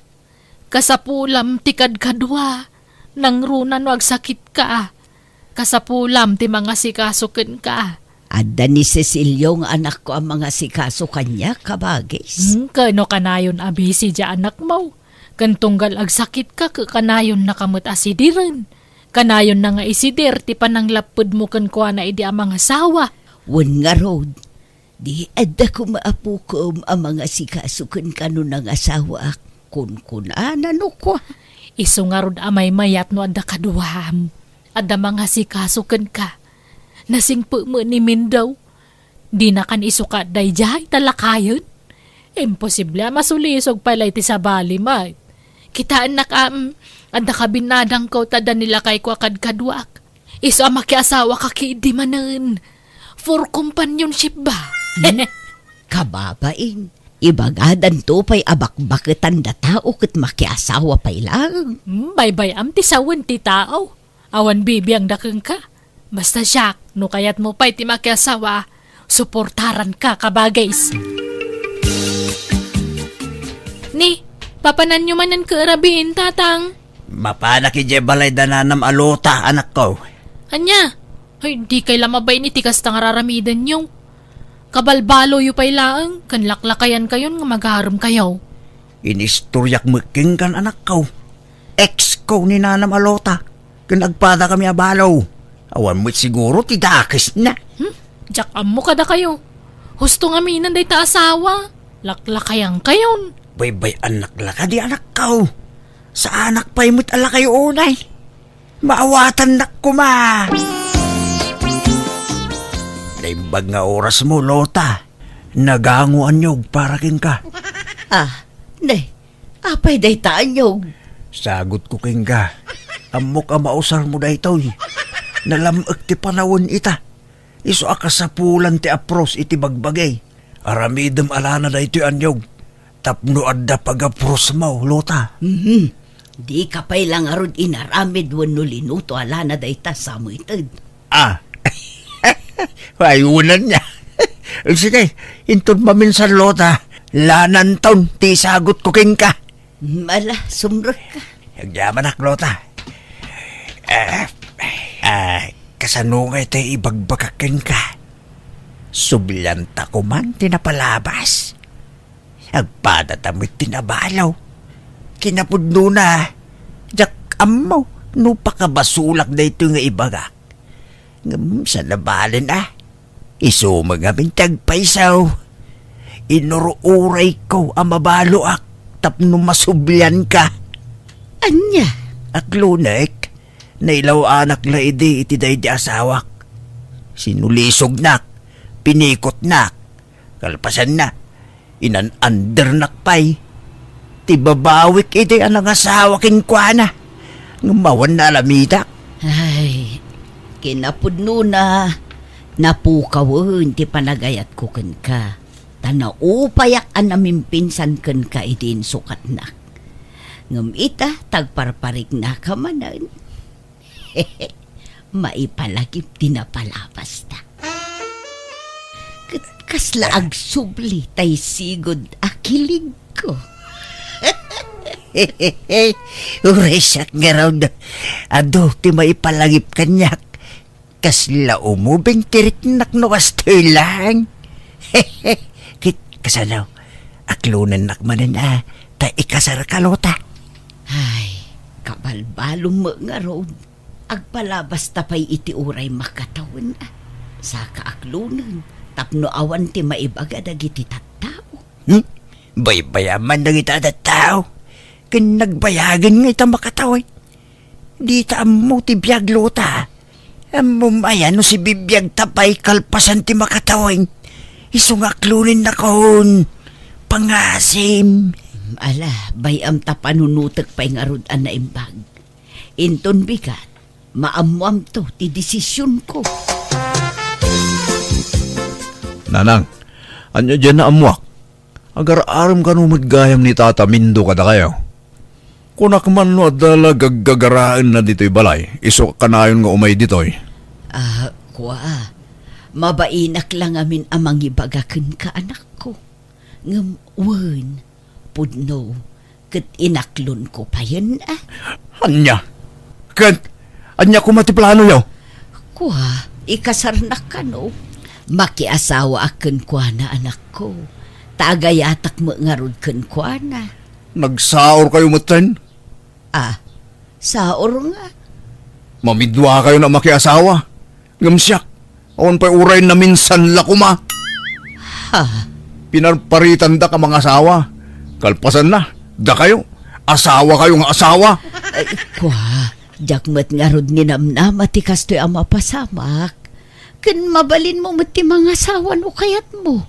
Kasapulam ti kadkadwa, nang runan wag sakit ka. Kasapulam ti mga sikasukin ka. Adda ni Cecilio nga anak ko ang mga sikaso kanya kabagis. Kano kanayon abisi dya anak mo. Kantunggal ag sakit ka kanayon nakamot asidiran. Kanayon na nga isidir ti pananglapod mo kan kuha na idi ang mga sawa. Wan nga road. Di adda ko maapukom ang mga sikaso kan kano ng asawa. Kun ano ko. Iso nga rod amay mayat no adda kaduham. Adda mga sikaso kan ka. Nasingpo mo ni Mindaw. Di na kan isukat day jay talakayon. Imposible masulisog pala iti sa bali ma. Kitaan na anda ka binadang ko tada nila kay kwa kadkadwak. Iso makiasawa ka kiidi manen. For companionship ba? Kababain. Ibagadan to pa'y abakbaketan da tao kat makiasawa pa'y lang. Bye-bye am ti sawan ti tao. Awan bibiyang dakeng ka. Basta siyak, no kayat mo pa'y ti makiasawa, suportaran ka kabagays. Ni, papanan nyo manan kaarabiin, tatang. Mapana ki balay dananam alota, anak ko. Anya, ay di kay lamabay ni tikas tang raramidan nyo. Kabalbalo yu pa'y laang, kanlaklakayan kayon nga magharam kayo. Inistoryak making kan anak ko. Ex ko ni nanam alota. Kanagpada kami abalaw. Awan mo't siguro tidakis na. Jack mo kada kayo. Husto nga minan day ta asawa. Laklakayan kayon. Bay anak laka di anak ko. Sa anak pa'y mo't ala kayo unay. Maawatan nak ko ma. Naimbag nga oras mo, Lota. Naganguan nyog para king ka. Apay day taanyog. Sagot ko king ka. Amok ang mausar mo da ito'y. Nalamag ti panawon ita. Iso akasapulan ti apros iti bagbagay. Aramidem alana da ito'y anyog. Tapno adda pag-apros mo, Lota. Di ka pa'y lang arod inaramid wano linuto alana da ita sa mo itad. Ayunan niya. Sige, intod maminsan, Lota. Lanan taon, ti sagot ko king ka. Mala, sumrok ka. Hagyaman ak, Lota. Kasanungay tayo ibagbagakin ka. Sublanta ko man tinapalabas. Agpadatamit tinabalaw. Kinapudno na. Jak amaw, no pakabasulak na ito nga ibaga. Sa nabalin Iso mga bintag paisaw. Inuruuray ko ang mabaloak. Tapno masublyan ka. Anya? Aklunek. Nailaw anak la iti day di asawak. Sinulisog nak, pinikot nak, kalpasan na, inan-under nak pay. Tibabawik iti anang asawak inkwana. Ngumawan na alamidak. Ay, kinapudno na. Napukawan ti panagayat ko ken ka. Tanaupayak an namimpinsan ken ka idin sukat nak. Ngam ita tagparparik na kamanan. Maipalagip tinapalapas na. Kasla agsubli tay sigod akilig ko. Uresak nga raw na. Ado, ti maipalagip kanyak. Kasla umubing tirik nak nawaster lang. Kit kasanaw. Aklunan nak manan ta ikasar ka, Lota. Ay, kabalbalong mo nga raw. Agpalabas tapay iti uray makatawan sa kaaklunan tapno awan ti maibaga dagiti tattao. Baybayaman na kita at tao. Kan nagbayagan nga ita makataway. Di ta mo ti biyag lota. Mumaya no si bibiyag tapay kalpasan ti makataway. Isungaklunin na kahon. Pangasim. Ala, bayam ta panunutek pa'y ngarudan na imbag. Inton bigat, maamuam to ti desisyon ko. Nanang, anya dyan na amuak. Agar-aram ka numad gayam ni Tata Mindo kada kayo. Kunak man no adala gagagaraan na dito'y balay, iso kanayon nga umay dito'y. Kuwa, mabainak lang amin amang ibagakin ka anak ko. Ngam, pudno, kat inaklon ko pa yun Anya? Anya ko matiplano yaw? Kuwa, ikasarnak ka no. Makiasawa akin kuwa na anak ko. Tagayatak mo ngarod kan kuwa na. Nagsaor kayo matan? Saor nga. Mamidwa kayo na makiasawa. Ngamsyak, awan pa'y uray na minsan lakuma. Pinarparitan da ka mga asawa. Kalpasan na, da kayo. Asawa kayong asawa. Kuwa, jakmat ngarod ni namnama ti kastoy ang mapasamak. Kan mabalin mo mati mga asawa no kayat mo.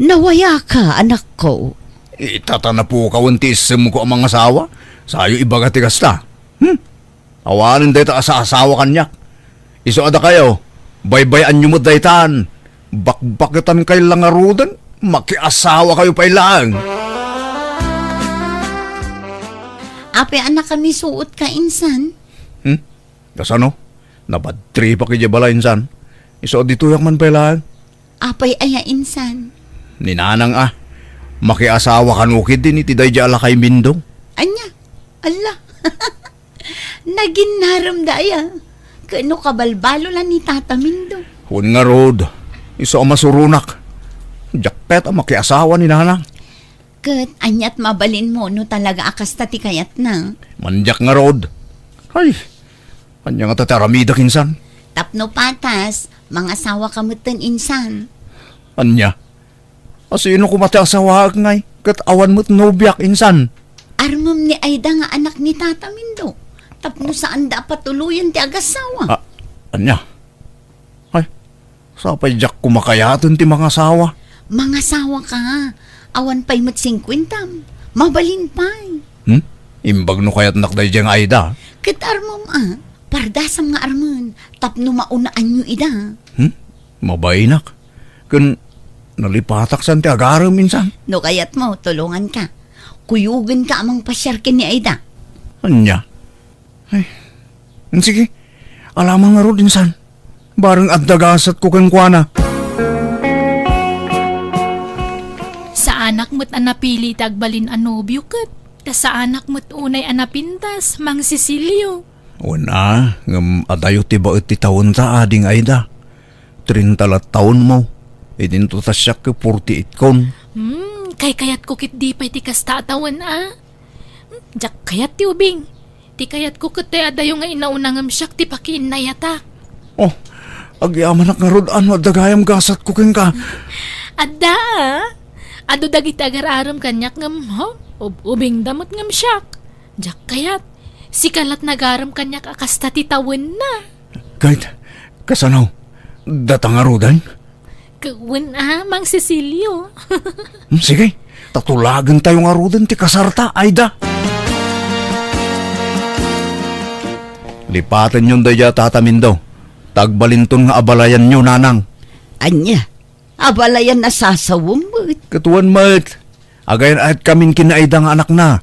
Nawaya ka, anak ko. Itatana po kawantisem ko ang mga asawa. Sayo ibaga ti kasta. Awanin dahi ta sa asawa kanyak. Iso ada kayo. Baybayan nyo mo dahitan. Bakbakitan kay langarudan. Makiasawa kayo pa ilang. Ape anak kami suot ka insan. Kasano? Nabadri pa kaya bala insan. Iso dito yak man pa ilang. Apay aya insan. Ninanang makiasawa kanukid din iti dahi ala kay Mindong. Anya, ala. Naging naramdaya. Kano kabalbalo lang ni Tata Mindo. Hun nga rod. Iso ang masurunak. Jakpet ang makiasawa ni nanang. Kat, anyat mabalin mo no talaga akas tati kayat na. Manjak nga rod. Ay, anya nga tataramida kinsan. Tapno patas, mga sawa kamutan insan. Anya? Asino ko mati asawa ngay? Kat awan mo't nobyak insan. Armam ni Aida nga anak ni Tata Mindo. Tapno saan dapat tuluyan ti agasawa. Anya? Ay, sapay jak kumakayaton ti mga asawa. Mga sawa ka. Awan pa'y mat 50. Mabalin pa'y. Imbag no kayat nakday diyang Aida. Kat armam pardasam nga arman. Tapno maunaan nyo ida. Mabainak. Kun nalipatak san ti agaram minsan. No kayat mo, tulungan ka. Kuyugan ka amang pasyar ni Aida. Anya? Ay, sige. Alamang nga ro insan. Barang addagasat ko kang kuana. Sa anak mo't anapili tagbalin anobyo kat. Sa anak mo't unay anapintas, Mang Cecilio. Una, ngam adayo ti baet ti taon ta ading Aida. 30 taon mo. Idinto ta siya ke 48 kon. Kay kayat ko kit di pa'y ti kastatawan Jak kayat ti ubing. Ti kayat ko kit adayo nga inaunangam siyak ti pakiin na yatak. Oh, agyaman ak nga rod ano dagayam gasat ko ken ka. Adda ado dagiti agar-aram kanyak ngam ubing damot ngam siyak. Jak kayat si kalat nagaram kanyak akasta ti tawen na. Kahit, kasanaw, datang nga rodan? Kawan Mang Cecilio. Sige, tatulagan tayo nga rodan ti kasarta, Aida. Lipatan yung daya tatamin daw. Tagbalinton nga abalayan nyo, nanang. Anya, abalayan na sasawang mo. Katuan mat, agayan at kaming kinaida nga anak na.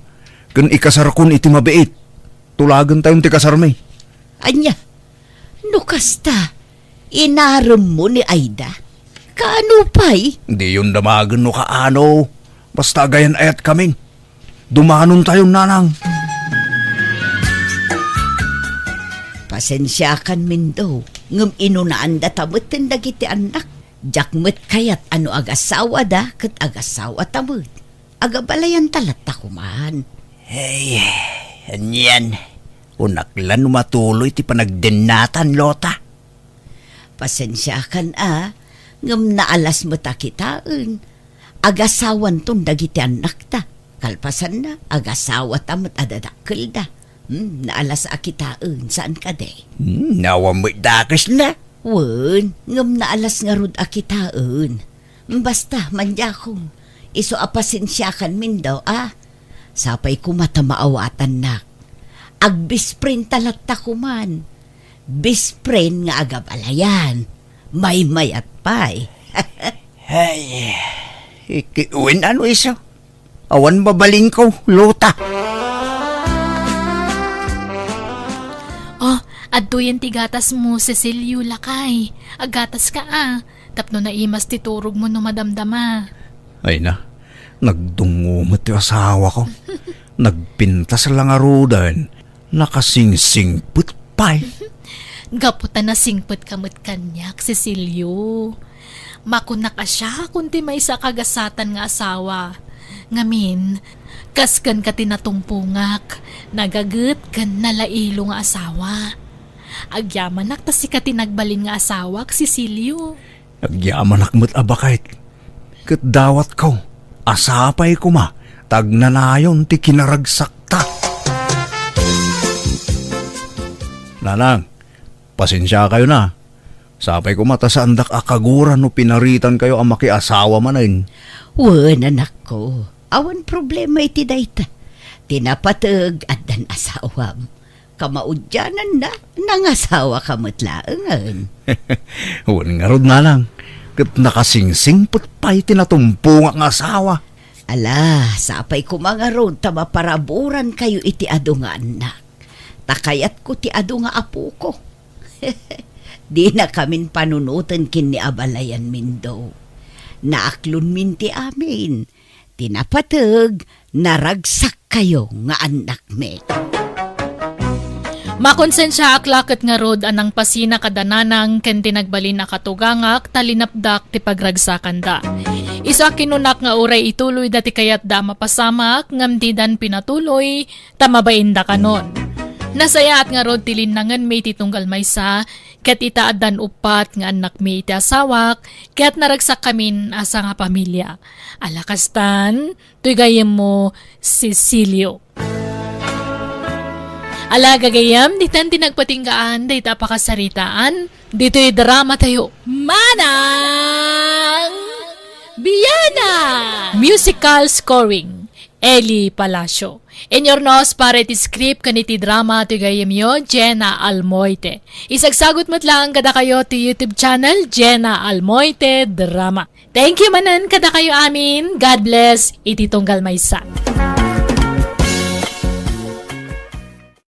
Kun ikasar kun iti mabiit. Tulagan tayong ti kasar may. Anya, no kasta, inaram mo ni Aida. Kaano pa'y? Di yun damagan no kaano. Basta agayan ayat kaming. Dumanon tayong nanang. Pasensyakan Mindo, ngam inunaan da tamutin dagiti anak. Jakmet kayat ano agasawa da, kat agasawa tamut. Agabalayan talat takuman. Hey, anyan. Unaklan matuloy ti panagdenatan, Lota. Pasensya kan ngam naalas mo ta kitaan. Agasawan ton dagiti anak ta. Kalpasan na, agasawa ta mat adadakkel da. Naalas a kitaan, saan ka de? Nawa mo'y dakas na. Wen, ngam naalas nga rod a kitaan. Basta, manja kong. Iso a pasensya kan min daw, Sapay ko matamaawatan nak. Agbisprin talat ta kuman. Bisprin nga agabalayan. May mayat pay. Ay, ikiuin ano iso? Awan babaling ko, Lota. Oh, adto yan ti gatas mo, Cecilio Lakay. Agatas ka Tapno na imas ti turog mo no madamdama. Ay na, nagdungumot yung asawa ko. Nagpintas lang arudan. Nakasingsingput pa'y. Gaputan na singput kamot kanyak, Cecilio. Makunak ka siya kunti may sa kagasatan nga asawa. Ngamin, kasgan ka tinatumpungak. Nagagut kan nalailo nga asawa. Agyaman ta si katinagbalin nga asawa, Cecilio. Agyaman akmat abakait. Kat dawat ko, asapay ko ma, tagnanayon ti kinaragsakta. Nanang, pasensya kayo na. Sapay ko mata sa andak akaguran no pinaritan kayo ang makiasawa manin. Wen, anak ko. Awan problema iti dayta. Tinapatag at dan asawam. Kamaudyanan na, nangasawa kamatlaangan. Huwag nga rod na lang. Kat nakasingsing putpay tinatumpo nga asawa. Ala, sapay ko mga road tamaparaburan kayo iti ado nga anak. Takayat ko ti ado nga apo ko. Di na kamin panunutan kin ni abalayan min daw. Naaklon min ti amin. Tinapatag, naragsak kayo nga anak me. Makonsensya aklaket nga rod anang pasina kadananang ken tinagbalin na katugangak talinapdak ti pagragsakan da. Isa kinunak nga uray ituloy dati kayat da mapasamak ngam di dan pinatuloy tamabain da kanon. Nasaya at nga rod tilinangan may titunggal maysa ket itaadan upat nga anak may iti asawak ket naragsak kamin asa nga pamilya. Alakastan, tuy gayem mo Cecilio. Ala gagayam, ditan tinagpatinggaan, dahit apakasaritaan, dito'y drama tayo. Manang Biyana! Musical scoring, Eli Palacio. Enyornos para iti script kaniti drama ti gayam yo, Jenna Almoite. Isagsagot mo't lang kada kayo ti YouTube channel, Jenna Almoite Drama. Thank you manan kada kayo amin. God bless, iti tunggal maysa.